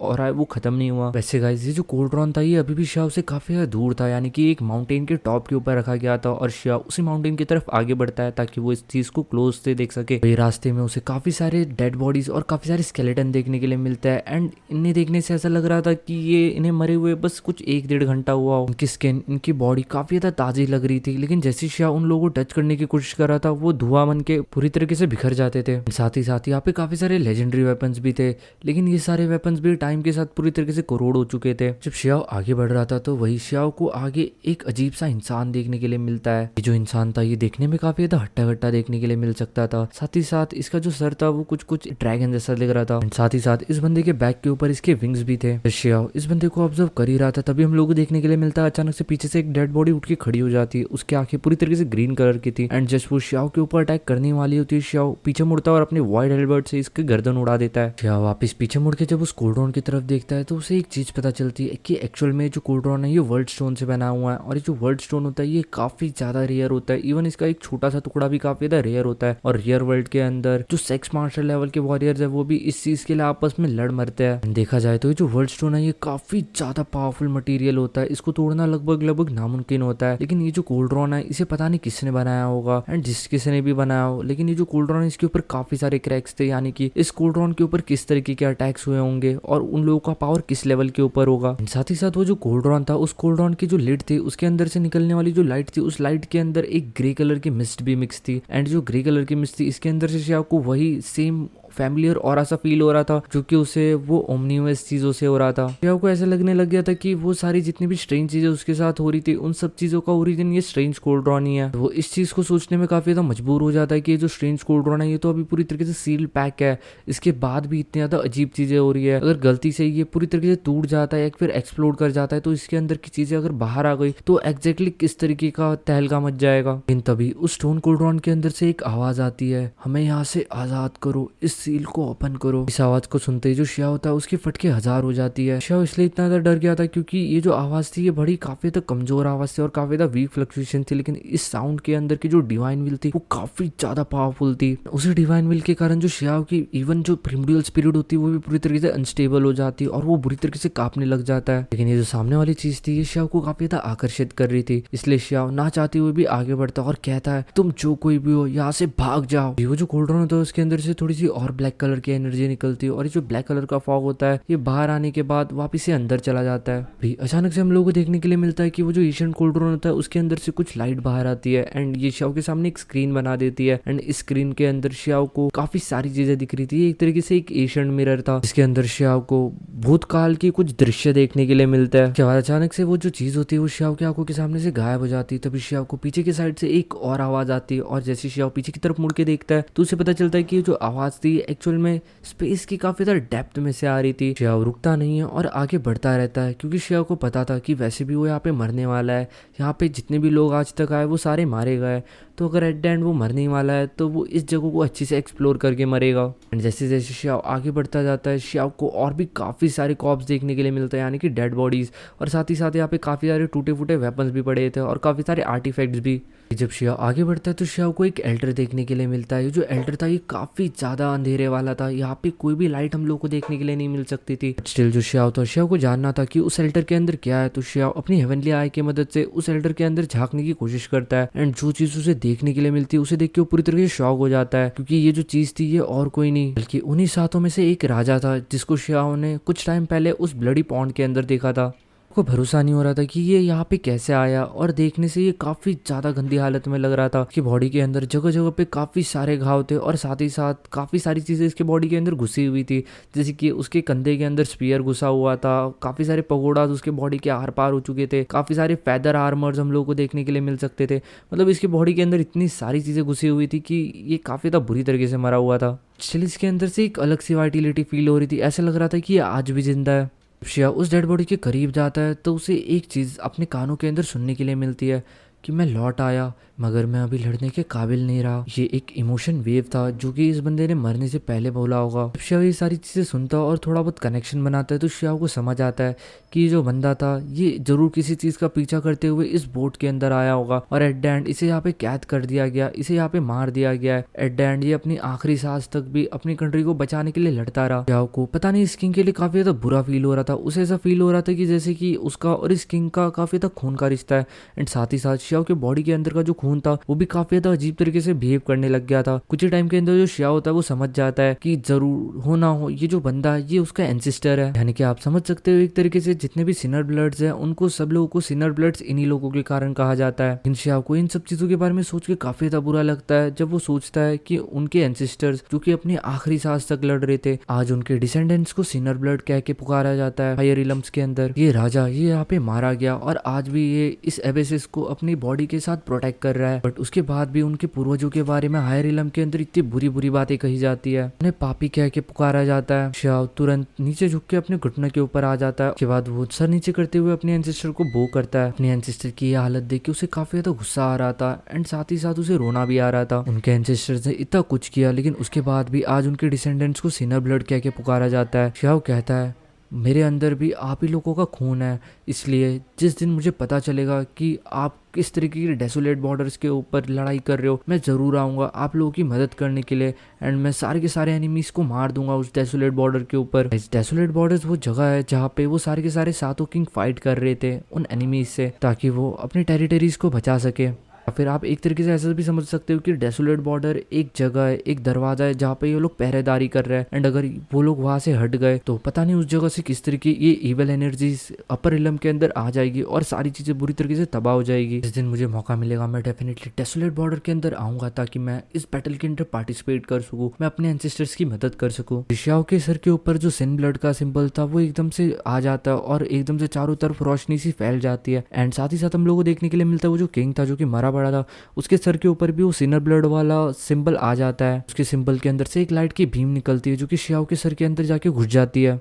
ऑरा है वो खत्म नहीं हुआ। वैसे गाइस ये जो कोल्ड्रॉन था ये अभी भी शियाओ से काफी ज्यादा दूर था, यानी कि एक माउंटेन के टॉप के ऊपर रखा गया था और शियाओ उसी माउंटेन की तरफ आगे बढ़ता है ताकि वो इस चीज को क्लोज से देख सके। वही रास्ते में उसे काफी सारे डेड बॉडीज और काफी सारे स्केलेटन देखने के लिए मिलता है। एंड इन्हें देखने से ऐसा लग रहा था कि ये इन्हें मरे हुए बस कुछ 1-1.5 घंटा हुआ हो। इनकी स्किन, इनकी बॉडी काफी ज्यादा ताजी लग रही थी, लेकिन जैसे शियाओ उन लोगों को टच करने की कोशिश कर रहा था वो धुआं बन के पूरी तरीके से बिखर जाते थे। साथ ही यहाँ पे काफी सारे लेजेंडरी वेपन्स भी थे, लेकिन ये सारे वेपन्स भी टाइम के साथ पूरी तरीके से करोड़ हो चुके थे। जब शियाओ आगे बढ़ रहा था तो वही शियाओ को आगे एक अजीब सा इंसान देखने के लिए मिलता है। ये जो इंसान था ये देखने में काफी ज्यादा हट्टा कट्टा देखने के लिए मिल सकता था। साथ ही साथ इसका जो सर था वो कुछ ड्रैगन जैसा दिख रहा था। साथ ही साथ इस बंदे के बैक के ऊपर इसके विंग्स भी थे। शियाओ इस बंदे को ऑब्जर्व कर ही रहा था तभी हम लोग को देखने के लिए मिलता है अचानक से पीछे से एक डेड बॉडी उठ के खड़ी हो जाती है। उसकी आंखें पूरी तरीके से ग्रीन कलर की थी एंड जस्ट वो शियाओ के ऊपर अटैक करने वाली होती है। शियाओ पीछे मुड़ता है और अपने वाइड हेलबर्ट से इसकी गर्दन उड़ा देता है। शियाओ वापस पीछे मुड़ के जब उस कोल्ड्रॉन की तरफ देखता है तो उसे एक चीज पता चलती है कि एक्चुअल में जो कोल्ड्रॉन है ये वर्ल्ड स्टोन से बना हुआ है और ये जो वर्ल्ड स्टोन होता है ये काफी ज्यादा रेयर होता है। इवन इसका एक छोटा सा टुकड़ा भी काफी ज्यादा रेयर होता है और रियल वर्ल्ड के अंदर जो सेक्स मास्टर लेवल के वॉरियर्स है वो भी इस चीज के लिए आपस में लड़ मरते हैं। देखा जाए तो ये जो वर्ल्ड स्टोन है ये काफी ज्यादा पावरफुल मटेरियल होता है, इसको तोड़ना लगभग नामुमकिन होता है। लेकिन ये जो कोल्ड्रॉन है इसे पता नहीं किसने बनाया होगा एंड जिस किसने भी बनाया हो, लेकिन ये जो कोल्ड्रॉन है इसके ऊपर काफी सारे क्रैक्स थे, यानी कि इस कोल्ड्रॉन के ऊपर किस तरीके के अटैक्स हुए होंगे और उन लोगों का पावर किस लेवल के ऊपर होगा। साथ ही साथ वो जो कोल्ड्रॉन था उस कोल्ड्रॉन की जो लिड थी उसके अंदर से निकलने वाली जो लाइट थी उस लाइट के अंदर एक ग्रे कलर की मिस्ट भी मिक्स थी एंड जो ग्रे कलर की मिस्ट थी इसके अंदर से आपको वही सेम फैमिलियर और ऐसा फील हो रहा था जो कि उसे वो ओमनिवर्स चीजों से हो रहा था। शियाओ को ऐसा लगने लग गया था कि वो सारी जितनी भी स्ट्रेंज चीजें उसके साथ हो रही थी उन सब चीजों का ओरिजिन ये स्ट्रेंज कोल्ड्रॉन ही है। वो इस चीज को सोचने में काफी ज्यादा मजबूर हो जाता है कि ये जो स्ट्रेंज कोल्ड्रॉन है ये तो अभी पूरी तरीके से सील पैक है, इसके बाद भी इतनी ज्यादा अजीब चीजें हो रही है। अगर गलती से ये पूरी तरीके से टूट जाता है या फिर एक्सप्लोड कर जाता है तो इसके अंदर की चीजें अगर बाहर आ गई तो एग्जैक्टली किस तरीके का तहलका मच जाएगा। लेकिन तभी उस स्टोन कोल्ड्रॉन के अंदर से एक आवाज आती है, हमें यहाँ से आजाद करो, इस सील को ओपन करो। इस आवाज को सुनते ही जो शियाओ होता है उसकी फटके 1000 हो जाती है। शियाओ इसलिए इतना ज्यादा डर गया था क्योंकि ये जो आवाज थी ये बड़ी काफी ज्यादा कमजोर आवाज थी और काफी ज्यादा वीक फ्लक्चुएशन थी, लेकिन इस साउंड के अंदर की जो डिवाइन विल थी वो काफी ज्यादा पावरफुल थी। उसी डिवाइन विल के कारण जो शियाओ की इवन जो प्रिमोर्डियल स्पिरिट होती है वो भी पूरी तरीके से अनस्टेबल हो जाती है और वो बुरी तरीके से कांपने लग जाता है। लेकिन ये जो सामने वाली चीज थी ये शियाओ को काफी ज्यादा आकर्षित कर रही थी, इसलिए शियाओ ना चाहते हुए भी आगे बढ़ता और कहता है तुम जो कोई भी हो यहाँ से भाग जाओ। वो जो कोल्ड्रॉन होता है उसके अंदर से थोड़ी सी और ब्लैक कलर की एनर्जी निकलती है और जो ब्लैक कलर का फॉग होता है ये बाहर आने के बाद वापिस से अंदर चला जाता है। भी अचानक से हम लोगों को देखने के लिए मिलता है कि वो जो एशियन कोल्ड्रॉन होता है उसके अंदर से कुछ लाइट बाहर आती है एंड ये शियाओ के सामने एक स्क्रीन बना देती है एंड इस स्क्रीन के अंदर शियाओ को काफी सारी चीजें दिख रही थी। एक तरीके से एक एशियन मिरर था जिसके अंदर शियाओ को भूतकाल की कुछ दृश्य देखने के लिए मिलता है। उसके बाद अचानक से वो जो चीज होती है वो शियाओ की आंखों के सामने से गायब हो जाती है। तभी शियाओ को पीछे की साइड से एक और आवाज आती है और जैसे शियाओ पीछे की तरफ मुड़ के देखता है तो उसे पता चलता है कि जो आवाज थी एक्चुअल में स्पेस की काफी ज्यादा डेप्थ में से आ रही थी। शियाओ रुकता नहीं है और आगे बढ़ता रहता है क्योंकि शियाओ को पता था कि वैसे भी वो यहाँ पे मरने वाला है, यहाँ पे जितने भी लोग आज तक आए वो सारे मारे गए, तो अगर एट द एंड वो मरने ही वाला है तो वो इस जगह को अच्छे से एक्सप्लोर करके मरेगा। एंड जैसे जैसे शियाओ आगे बढ़ता जाता है शियाओ को और भी काफ़ी सारे कॉप्स देखने के लिए मिलता है, यानी कि डेड बॉडीज, और साथ ही साथ यहाँ पे काफ़ी सारे टूटे फूटे वेपन्स भी पड़े थे और काफ़ी सारे आर्टिफैक्ट्स भी। जब शियाओ आगे बढ़ता है तो शियाओ को एक एल्टर देखने के लिए मिलता है। जो एल्टर था ये काफ़ी ज़्यादा अंधेरे वाला था, यहाँ पे कोई भी लाइट हम लोग को देखने के लिए नहीं मिल सकती थी। स्टिल जो शियाओ था, शियाओ को जानना था कि उस एल्टर के अंदर क्या है, तो शियाओ अपनी हेवनली आई की मदद से उस एल्टर के अंदर झांकने की कोशिश करता है एंड जो चीज़ उसे देखने के लिए मिलती है उसे देख के वो पूरी तरीके से शॉक हो जाता है क्योंकि ये जो चीज़ थी ये और कोई नहीं बल्कि उन्हीं सातों में से एक राजा था जिसको शियाओ ने कुछ टाइम पहले उस ब्लडी पॉन्ड के अंदर देखा था। आपको भरोसा नहीं हो रहा था कि ये यहाँ पे कैसे आया, और देखने से ये काफी ज्यादा गंदी हालत में लग रहा था कि बॉडी के अंदर जगह जगह पे काफी सारे घाव थे और साथ ही साथ काफी सारी चीजें इसके बॉडी के अंदर घुसी हुई थी, जैसे कि उसके कंधे के अंदर स्पीयर घुसा हुआ था, काफी सारे पगोड़ास उसके बॉडी के आर पार हो चुके थे, काफी सारे फैदर आर्मर्स हम लोगों को देखने के लिए मिल सकते थे। मतलब इसकी बॉडी के अंदर इतनी सारी चीजें घुसी हुई थी कि ये काफी ज्यादा बुरी तरीके से मरा हुआ था। स्टिल इसके अंदर से एक अलग सी वाइटिलिटी फील हो रही थी, ऐसा लग रहा था कि ये आज भी जिंदा है। शिया उस डेड बॉडी के करीब जाता है तो उसे एक चीज़ अपने कानों के अंदर सुनने के लिए मिलती है कि मैं लौट आया मगर मैं अभी लड़ने के काबिल नहीं रहा। ये एक इमोशन वेव था जो कि इस बंदे ने मरने से पहले बोला होगा। शिया ये सारी चीज़ें सुनता और थोड़ा बहुत कनेक्शन बनाता है तो शिया को समझ आता है कि ये जो बंदा था ये जरूर किसी चीज़ का पीछा करते हुए इस बोट के अंदर आया होगा और एट द एंड इसे यहाँ पे कैद कर दिया गया, इसे यहाँ पे मार दिया गया है। एट द एंड ये अपनी आखिरी सांस तक भी अपनी कंट्री को बचाने के लिए लड़ता रहा। शिया को पता नहीं इस किंग के लिए काफी ज्यादा बुरा फील हो रहा था, उसे ऐसा फील हो रहा था कि जैसे कि उसका और इस किंग का काफी ज्यादा खून का रिश्ता है। एंड साथ ही साथ शिया के बॉडी के अंदर का जो खून था वो भी काफी ज्यादा अजीब तरीके से बिहेव करने लग गया था। कुछ ही टाइम के अंदर जो शिया होता है वो समझ जाता है कि जरूर हो ना हो ये जो बंदा है ये उसका एंसेस्टर है। यानी कि आप समझ सकते हो एक तरीके से जितने भी सिनर ब्लड्स हैं उनको सब लोगों को सिनर ब्लड्स इन्हीं लोगों के कारण कहा जाता है। इन शिया को इन सब चीजों के बारे में सोच के काफी ज्यादा बुरा लगता है जब वो सोचता है कि उनके एंसेस्टर्स जो कि अपनी आखिरी सांस तक लड़ रहे थे आज उनके डिसेंडेंट्स को सिनर ब्लड कह के पुकारा जाता है हायर रिलम्स के अंदर। ये राजा ये यहाँ पे मारा गया और आज भी ये इस एबेसिस को अपनी बॉडी के साथ प्रोटेक्ट कर रहा है, बट उसके बाद भी उनके पूर्वजों के बारे में हायर रिलम के अंदर इतनी बुरी बुरी बातें कही जाती है, उन्हें पापी कह के पुकारा जाता है। शिया तुरंत नीचे झुक के अपने घुटने के ऊपर आ जाता है। उसके बाद वो सर नीचे करते हुए अपने एंसेस्टर को बो करता है। अपने एंसेस्टर की ये हालत देख के उसे काफी ज्यादा गुस्सा आ रहा था एंड साथ ही साथ उसे रोना भी आ रहा था। उनके एंसेस्टर्स ने इतना कुछ किया लेकिन उसके बाद भी आज उनके डिसेंडेंट्स को सिनर ब्लड कह के पुकारा जाता है। शिया कहता है मेरे अंदर भी आप ही लोगों का खून है, इसलिए जिस दिन मुझे पता चलेगा कि आप किस तरीके की डेसोलेट बॉर्डर्स के ऊपर लड़ाई कर रहे हो मैं ज़रूर आऊँगा आप लोगों की मदद करने के लिए एंड मैं सारे के सारे एनिमीज़ को मार दूंगा उस डेसोलेट बॉर्डर के ऊपर। इस डेसोलेट बॉर्डर्स वो जगह है जहाँ पे वो सारे के सारे सातों किंग फाइट कर रहे थे उन एनिमीज़ से ताकि वो अपनी टेरिटरीज़ को बचा सके। फिर आप एक तरीके से ऐसा भी समझ सकते हो कि डेसोलेट बॉर्डर एक जगह है, एक दरवाजा है जहाँ पे ये लोग पहरेदारी कर रहे हैं एंड अगर वो लोग वहां से हट गए तो पता नहीं उस जगह से किस तरीके ये इविल एनर्जीज अपर रिलम के अंदर आ जाएगी और सारी चीजें बुरी तरीके से तबाह हो जाएगी। जिस दिन मुझे मौका मिलेगा मैं डेफिनेटली डेसोलेट बॉर्डर के अंदर आऊंगा ताकि मैं इस बैटल के अंदर पार्टिसिपेट कर सकूँ, मैं अपने एंसेस्टर्स की मदद कर सकूँ। शियाओ के सर के ऊपर जो सिन ब्लड का सिंबल था वो एकदम से आ जाता है और एकदम से चारों तरफ रोशनी सी फैल जाती है एंड साथ ही साथ हम लोगों को देखने के लिए मिलता है वो जो किंग था जो कि मरा पड़ा था उसके सर के ऊपर भी वो सिनर ब्लड वाला सिंबल आ जाता है। उसके सिंबल के अंदर से एक लाइट की बीम निकलती है जो कि शियाओ के सर के अंदर जाके घुस जाती है।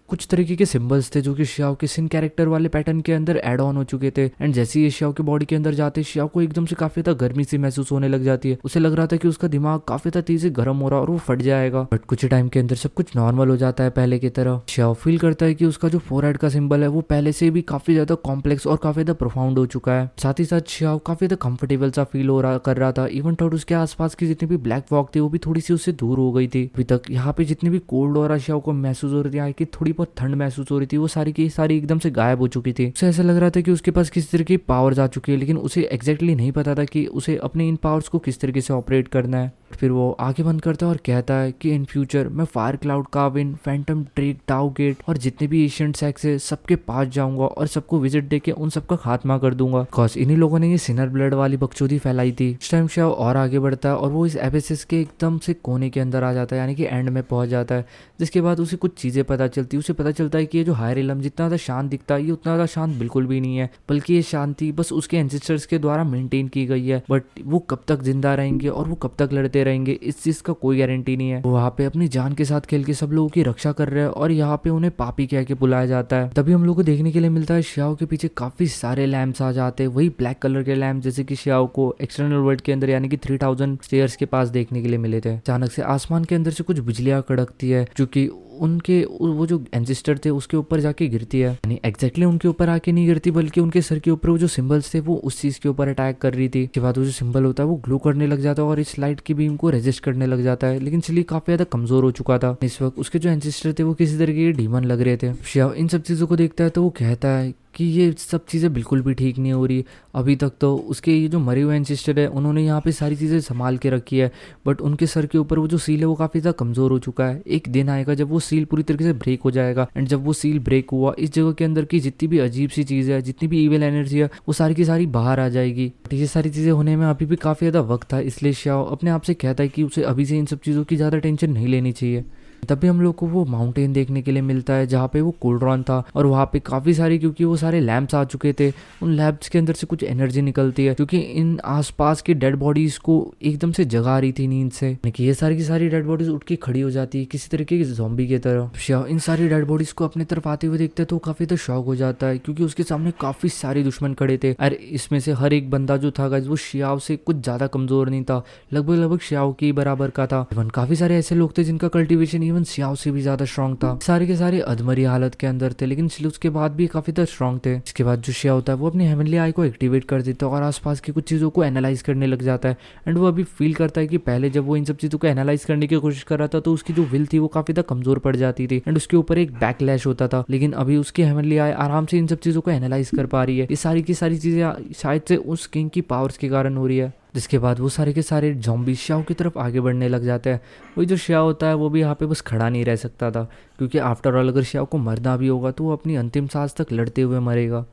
कुछ तरीके के सिंबल्स थे जो कि शियाओ के सिन कैरेक्टर वाले पैटर्न के अंदर ऐड ऑन हो चुके थे एंड जैसे ही शियाओ के बॉडी के अंदर जाते शियाओ को एकदम से काफी ज्यादा गर्मी सी महसूस होने लग जाती है। उसे लग रहा था कि उसका दिमाग काफी ज्यादा तेजी से गर्म हो रहा है और वो फट जाएगा, बट कुछ टाइम के अंदर सब कुछ नॉर्मल हो जाता है पहले की तरह। शियाओ फील करता है कि उसका जो फोरहेड का सिंबल है वो पहले से भी काफी ज्यादा कॉम्प्लेक्स और काफी ज्यादा प्रोफाउंड हो चुका है। साथ ही साथ शियाओ काफी ज्यादा कंफर्टेबल सा फील हो रहा कर रहा था, इवन थोड़ा उसके आसपास की जितनी भी ब्लैक फॉग थी वो भी थोड़ी सी उससे दूर हो गई थी। अभी तक यहाँ पे जितनी भी कोल्ड और शियाओ को महसूस हो रही थी कि थोड़ी बहुत ठंड महसूस हो रही थी वो सारी की सारी एकदम से गायब हो चुकी थी। उसे ऐसा लग रहा था कि उसके पास किस तरह की पावर्स आ चुकी है लेकिन उसे एग्जैक्टली नहीं पता था कि उसे अपने इन पावर्स को किस तरीके से ऑपरेट करना है। फिर वो आगे बंद करता है और कहता है कि इन फ्यूचर मैं फायर क्लाउड काविन फैंटम ड्रेक टाउ गेट और जितने भी एशियंट सेक्स है सबके पास जाऊंगा और सबको विजिट देके उन सबका खात्मा कर दूंगा। बिकॉज इन्हीं लोगों ने ये सिनर ब्लड वाली बकचोदी फैलाई थी। इस टाइम शियाओ और आगे बढ़ता है और वो इस एबेसिस के एकदम से कोने के अंदर आ जाता है यानी कि एंड में पहुंच जाता है, जिसके बाद उसे कुछ चीजें पता चलती है। उसे पता चलता है कि ये जो हायर इलम जितना ज्यादा शांत दिखता है ये उतना ज्यादा शांत बिल्कुल भी नहीं है, बल्कि ये शांति बस उसके एंसेस्टर्स के द्वारा मेंटेन की गई है। बट वो कब तक जिंदा रहेंगे और वो कब तक लड़ते रहेंगे इस चीज का कोई गारंटी नहीं है। वो वहाँ पे अपनी जान के साथ खेल के सब लोगों की रक्षा कर रहे हैं और यहाँ पे उन्हें पापी कह के बुलाया जाता है। तभी हम लोग को देखने के लिए मिलता है शियाओ के पीछे काफी सारे लैंप्स आ जाते हैं, वही ब्लैक कलर के लैंप जैसे कि शियाओ को एक्सटर्नल वर्ल्ड के अंदर यानी कि 3000 स्टेयर्स के पास देखने के लिए मिले थे। अचानक से आसमान के अंदर से कुछ बिजलियां कड़कती है जो कि उनके वो जो एंसेस्टर थे उसके ऊपर जाके गिरती है, यानी एग्जैक्टली उनके ऊपर आके नहीं गिरती बल्कि उनके सर के ऊपर वो जो सिंबल्स थे वो उस चीज के ऊपर अटैक कर रही थी। उसके बाद वो जो सिंबल होता है वो ग्लो करने लग जाता है और इस लाइट की बीम को रेजिस्ट करने लग जाता है, लेकिन चिली काफी ज्यादा कमजोर हो चुका था। इस वक्त उसके जो एंसेस्टर थे वो किसी तरीके के डीमन लग रहे थे। शियाओ इन सब चीजों को देखता है तो वो कहता है कि ये सब चीज़ें बिल्कुल भी ठीक नहीं हो रही। अभी तक तो उसके ये जो मरे हुए एंसेस्टर है उन्होंने यहाँ पे सारी चीज़ें संभाल के रखी है, बट उनके सर के ऊपर वो जो सील है वो काफ़ी ज़्यादा कमज़ोर हो चुका है। एक दिन आएगा जब वो सील पूरी तरीके से ब्रेक हो जाएगा, एंड जब वो सील ब्रेक हुआ इस जगह के अंदर की जितनी भी अजीब सी चीज़ है, जितनी भी ईविल एनर्जी है, वो सारी की सारी बाहर आ जाएगी। बट ये सारी चीज़ें होने में अभी भी काफ़ी ज़्यादा वक्त था, इसलिए श्याओ अपने आप से कहता है कि उसे अभी से इन सब चीज़ों की ज़्यादा टेंशन नहीं लेनी चाहिए। तभी हम लोग को वो माउंटेन देखने के लिए मिलता है जहाँ पे वो कोल्ड्रॉन था, और वहाँ पे काफ़ी सारी, क्योंकि वो सारे लैंप्स आ चुके थे, उन लैंप्स के अंदर से कुछ एनर्जी निकलती है, क्योंकि इन आसपास की डेड बॉडीज को एकदम से जगा रही थी नींद से। यानी कि ये सारी की सारी डेड बॉडीज उठ के खड़ी हो जाती है किसी तरीके की ज़ॉम्बी की तरह। श्याओ इन सारी डेड बॉडीज को अपनी तरफ आते हुए देखते तो काफ़ी तो शॉक हो जाता है, क्योंकि उसके सामने काफ़ी सारे दुश्मन खड़े थे, और इसमें से हर एक बंदा जो था गाइस वो श्याओ से कुछ ज़्यादा कमज़ोर नहीं था, लगभग लगभग श्याओ के बराबर का था। इवन काफ़ी सारे ऐसे लोग थे जिनका कल्टीवेशन इवन श्याओ से भी ज़्यादा स्ट्रॉन्ग था। सारे के सारे अधमरी हालत के अंदर थे, लेकिन स्टिल उसके बाद भी काफी ज्यादा स्ट्रॉन्ग थे। इसके बाद जो श्याओ होता है वो अपनी हेवनली आई को एक्टिवेट कर देता है और आसपास की कुछ चीजों को एनालाइज करने लग जाता है। एंड वो अभी फील करता है कि पहले जब वो इन सब चीजों को एनालाइज करने की कोशिश कर रहा था तो उसकी जो विल थी वो काफी ज्यादा कमजोर पड़ जाती थी, एंड उसके ऊपर एक बैकलैश होता था। लेकिन अभी उसकी हेवनली आई आराम से इन सब चीजों को एनालाइज कर पा रही है। ये सारी की सारी चीजें शायद से उस किंग की पावर्स के कारण हो रही है। जिसके बाद वो सारे के सारे ज़ॉम्बी श्याओ की तरफ आगे बढ़ने लग जाते हैं। वही जो श्याओ होता है वो भी यहाँ पे बस खड़ा नहीं रह सकता था, क्योंकि आफ्टर ऑल अगर श्याओ को मरना भी होगा तो वो अपनी अंतिम सांस तक लड़ते हुए मरेगा।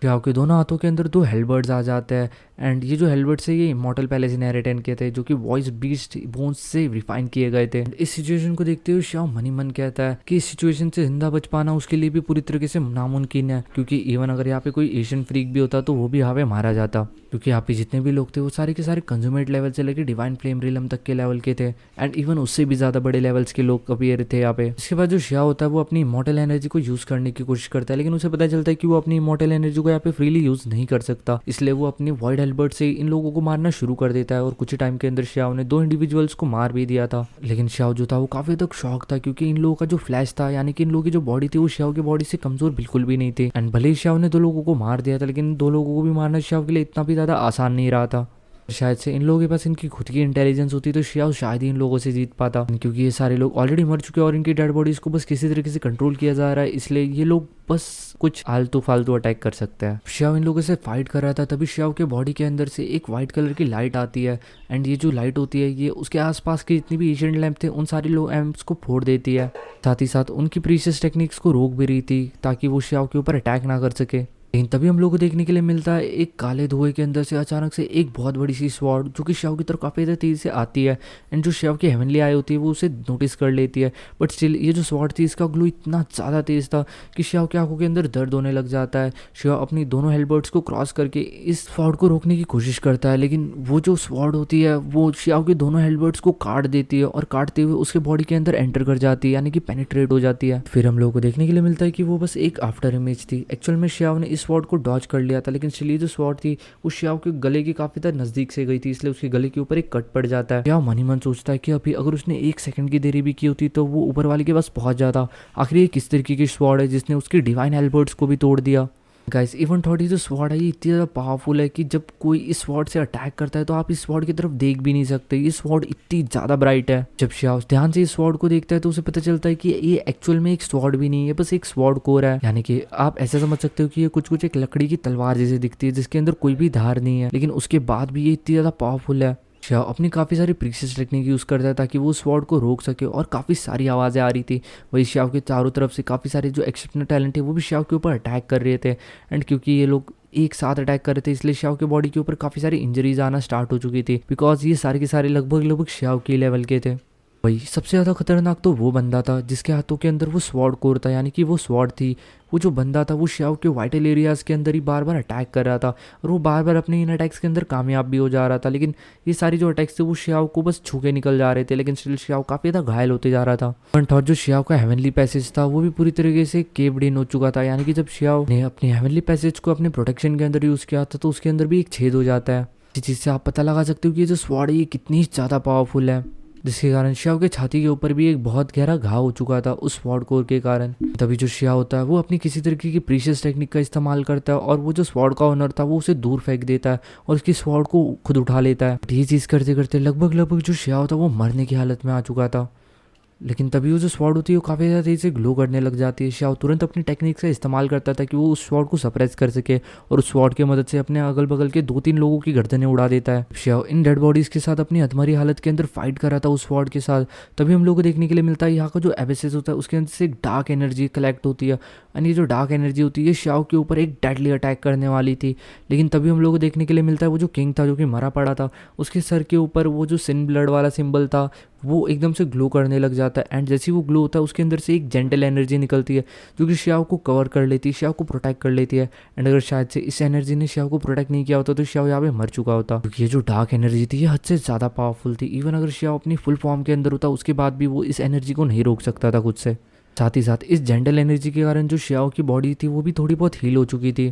श्याओ के दोनों हाथों के अंदर दो हेलबर्ड्स आ जाते हैं, एंड ये जो हेलबर्ड्स है ये इमॉर्टल पैलेस इनहेरिटेंट के थे, जो कि वॉइस बीस्ट बोन्स से रिफाइन किए गए थे। इस सिचुएशन को देखते हुए श्याओ मन ही मन कहता है कि इस सिचुएशन से जिंदा बच पाना उसके लिए भी पूरी तरीके से नामुमकिन है, क्योंकि इवन अगर यहाँ पे कोई एशियन फ्रीक भी होता तो वो भी यहाँ पे मारा जाता, क्योंकि यहाँ पे जितने भी लोग थे वो सारे के सारे कंज्यूमेट लेवल से लेकर डिवाइन फ्लेम रिलम तक के लेवल के थे, एंड इवन उससे भी ज्यादा बड़े लेवल्स के लोग अपीयर थे यहाँ पे। इसके बाद जो श्याओ होता है वो अपनी इमॉर्टल एनर्जी को यूज करने की कोशिश करता है, लेकिन उसे पता चलता है कि वो अपनी इमॉर्टल एनर्जी को यहाँ पे फ्रीली यूज नहीं कर सकता, इसलिए वो अपनी वॉइड हेलबर्ड से इन लोगों को मारना शुरू कर देता है। और कुछ ही टाइम के अंदर श्याओ ने दो इंडिविजुअल्स को मार भी दिया था। लेकिन श्याओ जो था वो काफी तक शॉक था, क्योंकि इन लोगों का जो फ्लैश था, यानी कि इन लोगों की जो बॉडी थी वो श्याओ की बॉडी से कमजोर बिल्कुल भी नहीं थी। एंड भले ही श्याओ ने दो लोगों को मार दिया था, लेकिन दो लोगों को भी मारना श्याओ के लिए इतना भी ज्यादा आसान नहीं रहा था। शायद से इन लोगों के पास इनकी खुद की इंटेलिजेंस होती तो श्याओ शायद ही इन लोगों से जीत पाता, क्योंकि ये सारे लोग ऑलरेडी मर चुके हैं और इनकी डेड बॉडीज को बस किसी तरीके से कंट्रोल किया जा रहा है, इसलिए ये लोग बस कुछ आलतू फालतू अटैक कर सकते हैं। श्याओ इन लोगों से फाइट कर रहा था, तभी श्याओ के बॉडी के अंदर से एक व्हाइट कलर की लाइट आती है, एंड ये जो लाइट होती है ये उसके आसपास के जितनी भी एशियंट लैंप थे उन सारे लो लैंप्स को फोड़ देती है, साथ ही साथ उनकी प्रीशियस टेक्निक्स को रोक भी रही थी ताकि वो श्याओ के ऊपर अटैक ना कर सके। लेकिन तभी हम लोग को देखने के लिए मिलता है एक काले धुएं के अंदर से अचानक से एक बहुत बड़ी सी स्वॉर्ड, जो कि श्याओ की तरफ काफ़ी ज़्यादा तेज़ी से आती है, एंड जो श्याओ की हेवनली आई होती है वो उसे नोटिस कर लेती है। बट स्टिल ये जो स्वॉर्ड थी इसका ग्लो इतना ज़्यादा तेज़ था कि श्याओ की आंखों के अंदर दर्द होने लग जाता है। श्याओ अपनी दोनों हेलबर्ड्स को क्रॉस करके इस स्वॉर्ड को रोकने की कोशिश करता है, लेकिन वो जो स्वॉर्ड होती है वो श्याओ के दोनों हेलबर्ड्स को काट देती है, और काटते हुए उसके बॉडी के अंदर एंटर कर जाती है, यानी कि पेनिट्रेट हो जाती है। फिर हम लोग को देखने के लिए मिलता है कि वो बस एक आफ्टर इमेज थी। एक्चुअल में श्याओ ने इस स्वॉर्ड को डॉज कर लिया था, लेकिन स्टिल जो स्वॉर्ड थी वो श्याओ के गले के काफी ज्यादा नजदीक से गई थी, इसलिए उसके गले के ऊपर एक कट पड़ जाता है। श्याओ मन ही मन सोचता है कि अभी अगर उसने एक सेकंड की देरी भी की होती तो वो ऊपर वाले के पास पहुंच जाता। आखिर ये किस तरीके की स्वॉर्ड है जिसने उसकी डिवाइन हेलबर्ड्स को भी तोड़ दिया। गाइस इवन थॉट ये जो स्वॉर्ड है ये इतनी ज़्यादा पावरफुल है कि जब कोई इस स्वॉर्ड से अटैक करता है तो आप इस स्वॉर्ड की तरफ देख भी नहीं सकते। ये स्वॉर्ड इतनी ज़्यादा ब्राइट है। जब श्याओ ध्यान से इस स्वॉर्ड को देखता है तो उसे पता चलता है कि ये एक्चुअल में एक स्वॉर्ड भी नहीं है, बस एक स्वॉर्ड कोर है। यानी कि आप ऐसे समझ सकते हो कि ये कुछ एक लकड़ी की तलवार जैसे दिखती है जिसके अंदर कोई भी धार नहीं है, लेकिन उसके बाद भी ये इतनी ज़्यादा पावरफुल है। श्याओ अपनी काफ़ी सारी प्रीशियस टेक्निक यूज़ करता है ताकि वो स्वॉर्ड को रोक सके, और काफ़ी सारी आवाज़ें आ रही थी। वही श्याओ के चारों तरफ से काफ़ी सारे जो एक्सेप्शनल टैलेंट है वो भी श्याओ के ऊपर अटैक कर रहे थे, एंड क्योंकि ये लोग एक साथ अटैक कर रहे थे इसलिए श्याओ के बॉडी के ऊपर काफ़ी सारी इंजरीज आना स्टार्ट हो चुकी थी, बिकॉज ये सारे के सारे लगभग श्याओ के लेवल के थे। भाई सबसे ज़्यादा खतरनाक तो वो बंदा था जिसके हाथों के अंदर वो स्वॉर्ड कोर था, यानी कि वो स्वॉर्ड थी। वो जो बंदा था वो श्याओ के वाइटल एरियाज़ के अंदर ही बार बार अटैक कर रहा था, और वो बार बार अपने इन अटैक्स के अंदर कामयाब भी हो जा रहा था। लेकिन ये सारी जो अटैक्स थे वो श्याओ को बस छू के निकल जा रहे थे, लेकिन स्टिल श्याओ काफ़ी ज़्यादा घायल होते जा रहा था। और जो श्याओ का हेवनली पैसेज था वो भी पूरी तरीके से केव्ड इन हो चुका था, यानी कि जब श्याओ ने अपने हेवनली पैसेज को अपने प्रोटेक्शन के अंदर यूज़ किया था तो उसके अंदर भी एक छेद हो जाता है। इस चीज़ से आप पता लगा सकते हो कि ये जो स्वॉर्ड है ये कितनी ज़्यादा पावरफुल है, जिसके कारण श्याओ के छाती के ऊपर भी एक बहुत गहरा घाव हो चुका था उस स्वॉर्ड कोर के कारण। तभी जो श्याओ होता है वो अपनी किसी तरीके की प्रीशियस टेक्निक का इस्तेमाल करता है, और वो जो स्वॉर्ड का ओनर था वो उसे दूर फेंक देता है और उसकी स्वॉर्ड को खुद उठा लेता है। ये चीज़ करते करते लगभग जो श्याओ था वो मरने की हालत में आ चुका था। लेकिन तभी वो जो स्वॉर्ड होती है वो काफ़ी ज़्यादा तेज़ी से ग्लो करने लग जाती है। श्याओ तुरंत अपनी टेक्निक का इस्तेमाल करता था कि वो उस स्वॉर्ड को सप्रेस कर सके और उस स्वॉर्ड की मदद से अपने अगल बगल के 2-3 लोगों की गर्दनें उड़ा देता है। श्याओ इन डेड बॉडीज़ के साथ अपनी अधमरी हालत के अंदर फाइट कर रहा था उस स्वॉर्ड के साथ। तभी हम लोग को देखने के लिए मिलता है यहाँ का जो एबिसिस होता है उसके अंदर से एक डार्क एनर्जी कलेक्ट होती है। एंड ये जो डार्क एनर्जी होती है श्याओ के ऊपर एक डेडली अटैक करने वाली थी। लेकिन तभी हम लोग को देखने के लिए मिलता है वो जो किंग था जो कि मरा पड़ा था, उसके सर के ऊपर वो जो सिन ब्लड वाला सिंबल था वो एकदम से ग्लो करने लग जाता है। एंड जैसे ही वो ग्लो होता है उसके अंदर से एक जेंटल एनर्जी निकलती है जो कि श्याओ को कवर कर लेती है, श्याओ को प्रोटेक्ट कर लेती है। एंड अगर शायद से इस एनर्जी ने श्याओ को प्रोटेक्ट नहीं किया होता तो श्याओ यहाँ पे मर चुका होता, क्योंकि ये जो डार्क एनर्जी थी ये हद से ज़्यादा पावरफुल थी। इवन अगर श्याओ अपनी फुल फॉर्म के अंदर होता उसके बाद भी वो इस एनर्जी को नहीं रोक सकता था खुद से। साथ ही साथ इस जेंटल एनर्जी के कारण जो श्याओ की बॉडी थी वो भी थोड़ी बहुत हील हो चुकी थी।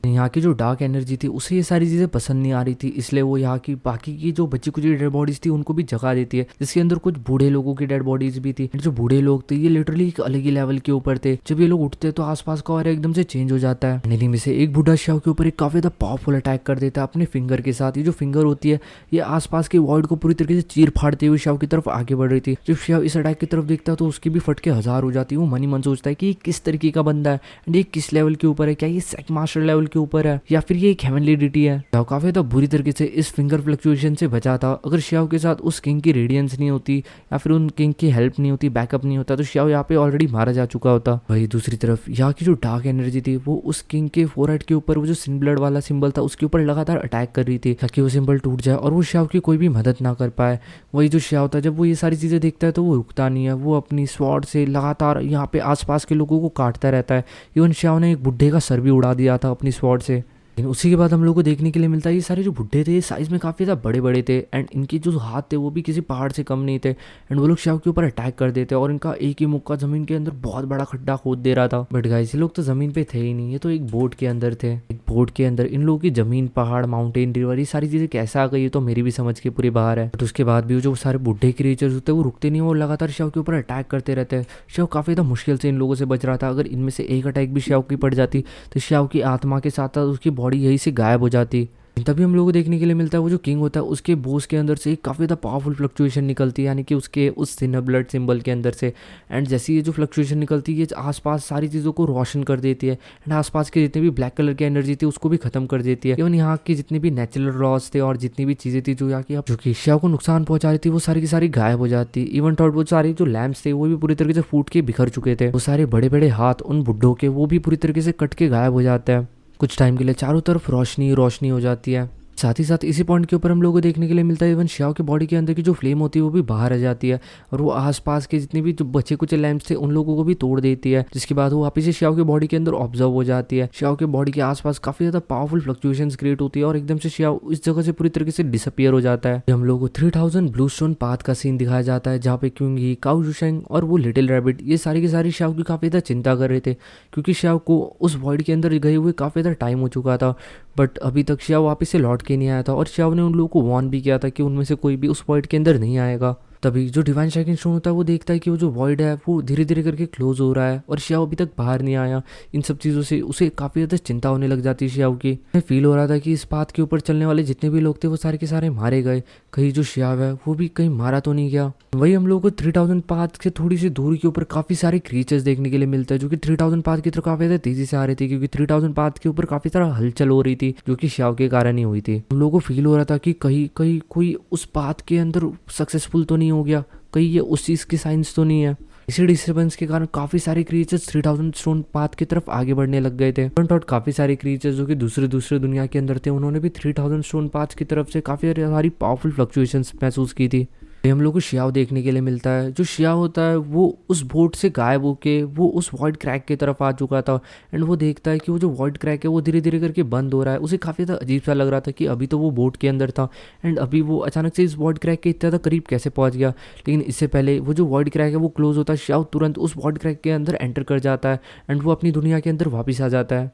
यहाँ की जो डार्क एनर्जी थी उसे ये सारी चीज़ें पसंद नहीं आ रही थी, इसलिए वो यहाँ की बाकी की जो बची कुछ डेड बॉडीज थी उनको भी जगा देती है, जिसके अंदर कुछ बूढ़े लोगों की डेड बॉडीज भी थी। जो बूढ़े लोग थे ये लिटरली एक अलग ही लेवल के ऊपर थे। जब ये लोग उठते तो आसपास का और एकदम से चेंज हो जाता है। इन्हीं में से एक बूढ़ा श्याओ के ऊपर एक काफी ज्यादा पावरफुल अटैक कर देता है अपने फिंगर के साथ। ये जो फिंगर होती है ये आसपास के वॉइड को पूरी तरीके से चीर फाड़ते हुए श्याओ की तरफ आगे बढ़ रही थी। जब श्याओ इस अटैक की तरफ देखता है तो उसकी भी फटके 1000 हो जाती है। वो मन ही मन सोचता है कि ये किस तरीके का बंदा है एंड ये किस लेवल के ऊपर है, क्या ये सेक मास्टर लेवल के ऊपर है या फिर ये एक हेवनली डिटी है। श्याओ काफी ज्यादा बुरी तरीके से इस फिंगर फ्लक्चुएशन से बचा था। अगर श्याओ के साथ उस किंग की रेडियंस नहीं होती या फिर उन किंग की हेल्प नहीं होती, बैकअप नहीं होता, तो श्याओ यहाँ पे ऑलरेडी मारा जा चुका होता। वही दूसरी तरफ यहाँ की जो डार्क एनर्जी थी वो उस किंग के फोरहेड के ऊपर वो जो सिन ब्लड वाला सिंबल था उसके ऊपर लगातार अटैक कर रही थी ताकि वो सिंबल टूट जाए और वो श्याओ की कोई भी मदद ना कर पाए। वही जो श्याओ था जब वो ये सारी चीजें देखता है तो वो रुकता नहीं है, वो अपनी स्वॉर्ड से लगातार यहाँ पे आसपास के लोगों को काटता रहता है। इवन श्याओ ने एक बुड्ढे का सर भी उड़ा दिया था अपनी स्वॉर्ड से। लेकिन उसी के बाद हम लोग को देखने के लिए मिलता है ये सारे जो बुड्ढे थे साइज में काफ़ी ज़्यादा बड़े बड़े थे एंड इनके जो हाथ थे वो भी किसी पहाड़ से कम नहीं थे। एंड वो लोग श्याओ के ऊपर अटैक कर देते और इनका एक ही मुक्का ज़मीन के अंदर बहुत बड़ा खड्डा खोद दे रहा था। बट गाइस ये लोग तो ज़मीन पे थे ही नहीं, ये तो एक बोट के अंदर थे। एक बोट के अंदर इन लोगों की ज़मीन, पहाड़, माउंटेन, रिवर, ये सारी चीज़ें कैसे आ गई है तो मेरी भी समझ के पूरी बाहर है। बट उसके बाद भी जो सारे बुड्ढे क्रिएचर्स होते हैं वो रुकते नहीं, वो लगातार श्याओ के ऊपर अटैक करते रहते हैं। श्याओ काफ़ी ज़्यादा मुश्किल से इन लोगों से बच रहा था। अगर इनमें से एक अटैक भी श्याओ की पड़ जाती तो श्याओ की आत्मा के साथ साथ उसकी बॉडी यहीं से गायब हो जाती। तभी हम लोगों को देखने के लिए मिलता है वो जो किंग होता है उसके बोस के अंदर से एक काफ़ी ज़्यादा पावरफुल फ्लक्चुएशन निकलती है, यानी कि उसके उस सिन ब्लड सिंबल के अंदर से। एंड जैसे ये जो फ्लक्चुएशन निकलती है ये आसपास सारी चीज़ों को रोशन कर देती है एंड आसपास के जितने भी ब्लैक कलर की एनर्जी थी उसको भी खत्म कर देती है। इवन यहाँ की जितनी भी नेचुरल लॉस थे और जितनी भी चीज़ें थी जो यहाँ की जो कि श्याओ को नुकसान पहुंचा रही थी वो सारी की सारी गायब हो जाती। इवन थॉट वो सारे जो लैम्प्स थे वो भी पूरी तरीके से फूट के बिखर चुके थे। वो सारे बड़े बड़े हाथ उन बुड्ढों के वो भी पूरी तरीके से कट के गायब हो जाते हैं। कुछ टाइम के लिए चारों तरफ रोशनी रोशनी हो जाती है। साथ ही साथ इसी पॉइंट के ऊपर हम लोगों को देखने के लिए मिलता है इवन श्याओ की बॉडी के अंदर की जो फ्लेम होती है वो भी बाहर आ जाती है और वो आसपास के जितने भी जो बचे कुछ लैंप्स थे उन लोगों को भी तोड़ देती है, जिसके बाद वो वापस से श्याओ की बॉडी के अंदर ऑब्जर्व हो जाती है। श्याओ की बॉडी के आसपास काफी ज्यादा पावरफुल फ्लक्चुएशंस क्रिएट होती है और एकदम से श्याओ इस जगह से पूरी तरीके से डिसअपियर हो जाता है। हम लोगों को 3000 ब्लू स्टोन पाथ का सीन दिखाया जाता है जहाँ पे क्यूंग ही, काओ जुशेंग और वो लिटिल रैबिट ये सारी की सारी श्याओ की काफी ज्यादा चिंता कर रहे थे, क्योंकि श्याओ को उस वॉइड के अंदर गए हुए काफी ज्यादा टाइम हो चुका था बट अभी तक श्याओ वापस से लौट के नहीं आया था। और श्याओ ने उन लोगों को वार्न भी किया था कि उनमें से कोई भी उस वॉइड के अंदर नहीं आएगा। तभी जो डिवाइन शाइनिंग स्टोन होता है वो देखता है कि वो जो वॉइड है वो धीरे धीरे करके क्लोज हो रहा है और श्याओ अभी तक बाहर नहीं आया। इन सब चीज़ों से उसे काफ़ी ज़्यादा चिंता होने लग जाती है श्याओ की। फील हो रहा था कि इस पाथ के ऊपर चलने वाले जितने भी लोग थे वो सारे के सारे मारे गए, कहीं जो श्याओ है वो भी कहीं मारा तो नहीं गया। वही हम लोग को 3000 पाथ से थोड़ी सी दूरी के ऊपर काफ़ी सारे क्रीचर्स देखने के लिए मिलता है जो कि 3000 पाथ की तरफ काफ़ी ज़्यादा तेजी से आ रही थी, क्योंकि 3000 पाथ के ऊपर काफ़ी सारा हलचल हो रही थी जो कि श्याओ के कारण ही हुई थी। हम लोगों को फील हो रहा था कि कहीं कहीं कोई उस पाथ के अंदर सक्सेसफुल तो नहीं हो गया, कहीं ये उस चीज़ की साइंस तो नहीं है। इसी डिस्टर्बेंस के कारण काफी सारे क्रिएचर्स 3000 स्टोन पाथ की तरफ आगे बढ़ने लग गए थे। काफी सारे क्रिएचर्स जो कि दूसरे दूसरे दुनिया के अंदर थे उन्होंने भी 3000 स्टोन पाथ की तरफ से काफी सारी पावरफुल फ्लक्चुएशंस महसूस की थी। हम लोग को श्याओ देखने के लिए मिलता है। जो श्याओ होता है वो उस बोट से गायब होके वो उस वॉइड क्रैक की तरफ आ चुका था एंड वो देखता है कि वो जो वॉइड क्रैक है वो धीरे धीरे करके बंद हो रहा है। उसे काफ़ी ज़्यादा अजीब सा लग रहा था कि अभी तो वो बोट के अंदर था एंड अभी वो अचानक से इस वॉइड क्रैक के इतना करीब कैसे पहुंच गया। लेकिन इससे पहले वो जो वॉइड क्रैक है वो क्लोज होता है, श्याओ तुरंत उस वॉइड क्रैक के अंदर एंटर कर जाता है एंड वो अपनी दुनिया के अंदर वापस आ जाता है।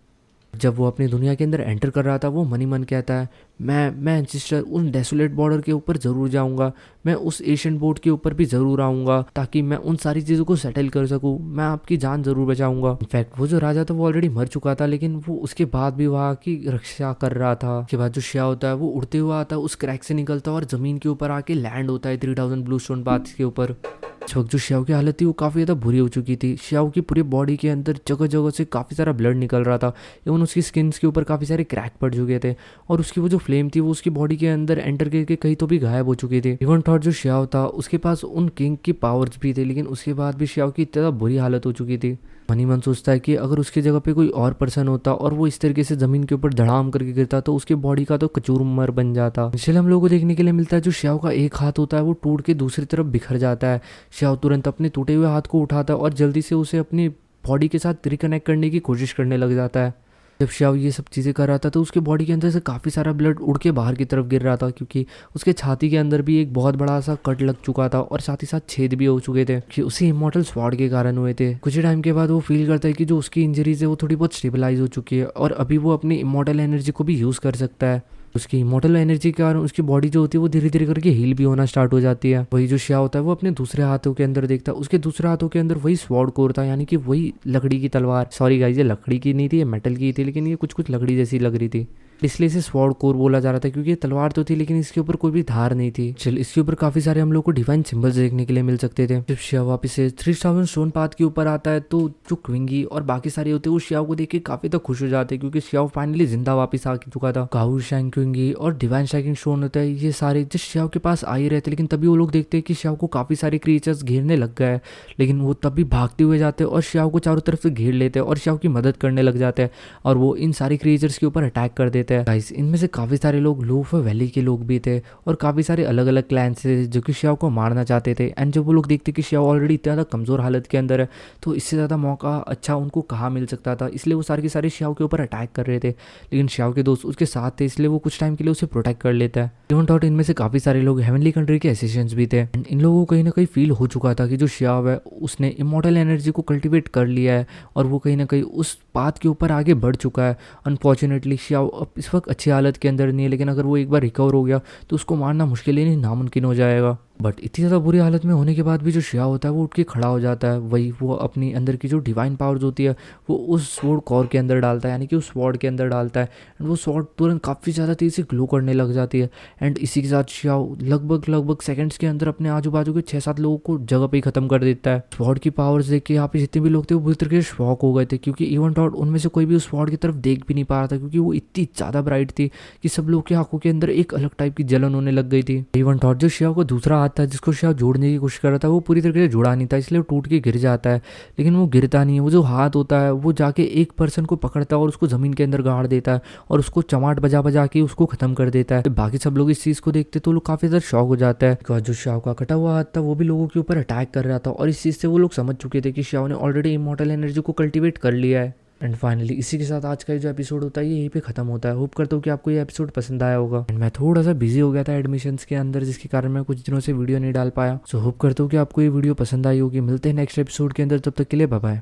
जब वो अपनी दुनिया के अंदर एंटर कर रहा था वो मन ही मन कहता है मैं एंसिस्टर उन डेसोलेट बॉर्डर के ऊपर ज़रूर जाऊंगा, मैं उस एशियन बोर्ड के ऊपर भी ज़रूर आऊँगा ताकि मैं उन सारी चीज़ों को सेटल कर सकूँ, मैं आपकी जान ज़रूर बचाऊंगा। इनफैक्ट वो जो राजा था वो ऑलरेडी मर चुका था लेकिन वो उसके बाद भी वहाँ की रक्षा कर रहा था। उसके बाद जो श्याओ होता है वो उड़ते हुआ आता है, उस क्रैक से निकलता है और ज़मीन के ऊपर आके लैंड होता है 3000 ब्लू स्टोन पाथ के ऊपर। इस वक्त जो श्याओ की हालत थी वो काफ़ी ज़्यादा बुरी हो चुकी थी। श्याओ की पूरी बॉडी के अंदर जगह जगह से काफ़ी सारा ब्लड निकल रहा था। इवन उसकी स्किन्स के ऊपर काफ़ी सारे क्रैक पड़ चुके थे और उसकी वो जो फ्लेम थी वो उसकी बॉडी के अंदर एंटर करके कहीं तो भी गायब हो चुकी थी। इवन थॉट जो श्याओ था उसके पास उन किंग की पावर्स भी थे, लेकिन उसके बाद भी श्याओ की इतनी ज़्यादा बुरी हालत हो चुकी थी। मन ही मन सोचता है कि अगर उसकी जगह पे कोई और पर्सन होता और वो इस तरीके से जमीन के ऊपर धड़ाम करके गिरता तो उसकी बॉडी का तो कचूरमर बन जाता। इसलिए हम लोगों को देखने के लिए मिलता है जो श्याओ का एक हाथ होता है वो टूट के दूसरी तरफ बिखर जाता है। श्याओ तुरंत अपने टूटे हुए हाथ को उठाता है और जल्दी से उसे अपनी बॉडी के साथ रिकनेक्ट करने की कोशिश करने लग जाता है। जब श्याओ ये सब चीज़ें कर रहा था तो उसके बॉडी के अंदर से काफ़ी सारा ब्लड उड़ के बाहर की तरफ गिर रहा था, क्योंकि उसके छाती के अंदर भी एक बहुत बड़ा सा कट लग चुका था और साथ ही साथ छेद भी हो चुके थे कि उसी इमॉर्टल स्वॉर्ड के कारण हुए थे। कुछ ही टाइम के बाद वो फील करता है कि जो उसकी इंजरीज है वो थोड़ी बहुत स्टेबलाइज हो चुकी है और अभी वो अपनी इमॉर्टल एनर्जी को भी यूज़ कर सकता है। उसकी इमॉर्टल एनर्जी के कारण उसकी बॉडी जो होती है वो धीरे धीरे करके हील भी होना स्टार्ट हो जाती है। वही जो श्याओ होता है वो अपने दूसरे हाथों के अंदर देखता है, उसके दूसरे हाथों के अंदर वही स्वॉर्ड कोर था, यानी कि वही लकड़ी की तलवार। सॉरी गाइस, ये लकड़ी की नहीं थी, ये मेटल की थी, लेकिन ये कुछ कुछ लकड़ी जैसी लग रही थी, इसलिए इसे स्वॉर्ड कोर बोला जा रहा था, क्योंकि ये तलवार तो थी लेकिन इसके ऊपर कोई भी धार नहीं थी। चल, इसके ऊपर काफी सारे हम लोग को डिवाइन सिंबल्स देखने के लिए मिल सकते थे। जब श्याओ वापस से 3000 स्टोन पाथ के ऊपर आता है तो जो क्विंगी और बाकी सारे होते हैं वो श्याओ को देख के काफी तक खुश हो जाते हैं, क्योंकि श्याओ फाइनली जिंदा वापस आ चुका था। काहू शैंग क्विंगी और डिवाइन शैकिंग स्टोन होता है, ये सारे जिस श्याओ के पास आ ही रहते, लेकिन तभी वो लोग देखते हैं कि श्याओ को काफी सारे क्रिएचर्स घेरने लग गए हैं, लेकिन वो तब भी भागते हुए जाते हैं और श्याओ को चारों तरफ से घेर लेते हैं और श्याओ की मदद करने लग जाते हैं और वो इन सारी क्रिएचर्स के ऊपर अटैक कर देते हैं। गाइस, इनमें से काफ़ी सारे लोग लूफ वैली के लोग भी थे और काफ़ी सारे अलग अलग क्लैन थे जो कि श्याओ को मारना चाहते थे। एंड जब वो लोग देखते कि श्याओ ऑलरेडी इतना ज़्यादा कमज़ोर हालत के अंदर है तो इससे ज़्यादा मौका अच्छा उनको कहाँ मिल सकता था, इसलिए वो सारे के सारे श्याओ के ऊपर अटैक कर रहे थे। लेकिन श्याओ के दोस्त उसके साथ थे, इसलिए वो कुछ टाइम के लिए उसे प्रोटेक्ट कर लेता है। इवन थॉट इनमें से काफ़ी सारे लोग हेवनली कंट्री के असिस्टेंट्स भी थे। एंड इन लोगों को कहीं ना कहीं फील हो चुका था कि जो श्याओ है उसने इमॉर्टल एनर्जी को कल्टिवेट कर लिया है और वो कहीं ना कहीं उस पाथ के ऊपर आगे बढ़ चुका है। अनफॉर्चुनेटली श्याओ अब इस वक्त अच्छी हालत के अंदर नहीं है, लेकिन अगर वो एक बार रिकवर हो गया तो उसको मारना मुश्किल ही नहीं नामुमकिन हो जाएगा। बट इतनी ज़्यादा बुरी हालत में होने के बाद भी जो श्याओ होता है वो उठ के खड़ा हो जाता है। वही वो अपनी अंदर की जो डिवाइन पावर्स होती है वो उस स्वॉर्ड कोर के अंदर डालता है, यानी कि उस स्वॉर्ड के अंदर डालता है। एंड वो स्वॉर्ड तुरंत काफ़ी ज़्यादा तेज़ी से ग्लो करने लग जाती है। एंड इसी के साथ श्याओ लगभग सेकंड्स के अंदर अपने आजू बाजू के 6-7 लोगों को जगह पे ही खत्म कर देता है। स्वॉर्ड की पावर्स देख के यहाँ पे जितने भी लोग थे वो बुरी तरीके से शॉक हो गए थे, क्योंकि इवन थॉट उनमें से कोई भी उस स्वॉर्ड की तरफ देख भी नहीं पा रहा था, क्योंकि वो इतनी ज़्यादा ब्राइट थी कि सब लोग की आंखों के अंदर एक अलग टाइप की जलन होने लग गई थी। इवन थॉट जो श्याओ का दूसरा हाथ था जिसको श्याओ जोड़ने की कोशिश कर रहा था वो पूरी तरीके से जुड़ा नहीं था, इसलिए वो टूट के गिर जाता है। लेकिन वो गिरता नहीं है, वो जो हाथ होता है वो जाके एक पर्सन को पकड़ता है और उसको जमीन के अंदर गाड़ देता है और उसको चमाट बजा बजा के उसको खत्म कर देता है। बाकी सब लोग इस चीज़ को देखते तो लोग काफ़ी ज़्यादा शॉक हो जाता है, बिकॉज जो श्याओ का कटा हुआ हाथ था वो भी लोगों के ऊपर अटैक कर रहा था और इस चीज़ से वो लोग समझ चुके थे कि श्याओ ने ऑलरेडी इमॉर्टल एनर्जी को कल्टिवेट कर लिया है। एंड फाइनली इसी के साथ आज का जो एपिसोड होता है ये यहीं पे खत्म होता है। होप करता हूँ कि आपको ये एपिसोड पसंद आया होगा। एंड मैं थोड़ा सा बिजी हो गया था एडमिशन्स के अंदर, जिसके कारण मैं कुछ दिनों से वीडियो नहीं डाल पाया। सो होप करता हूँ कि आपको ये वीडियो पसंद आई होगी। मिलते हैं नेक्स्ट एपिसोड के अंदर, तब तक के लिए बाय बाय।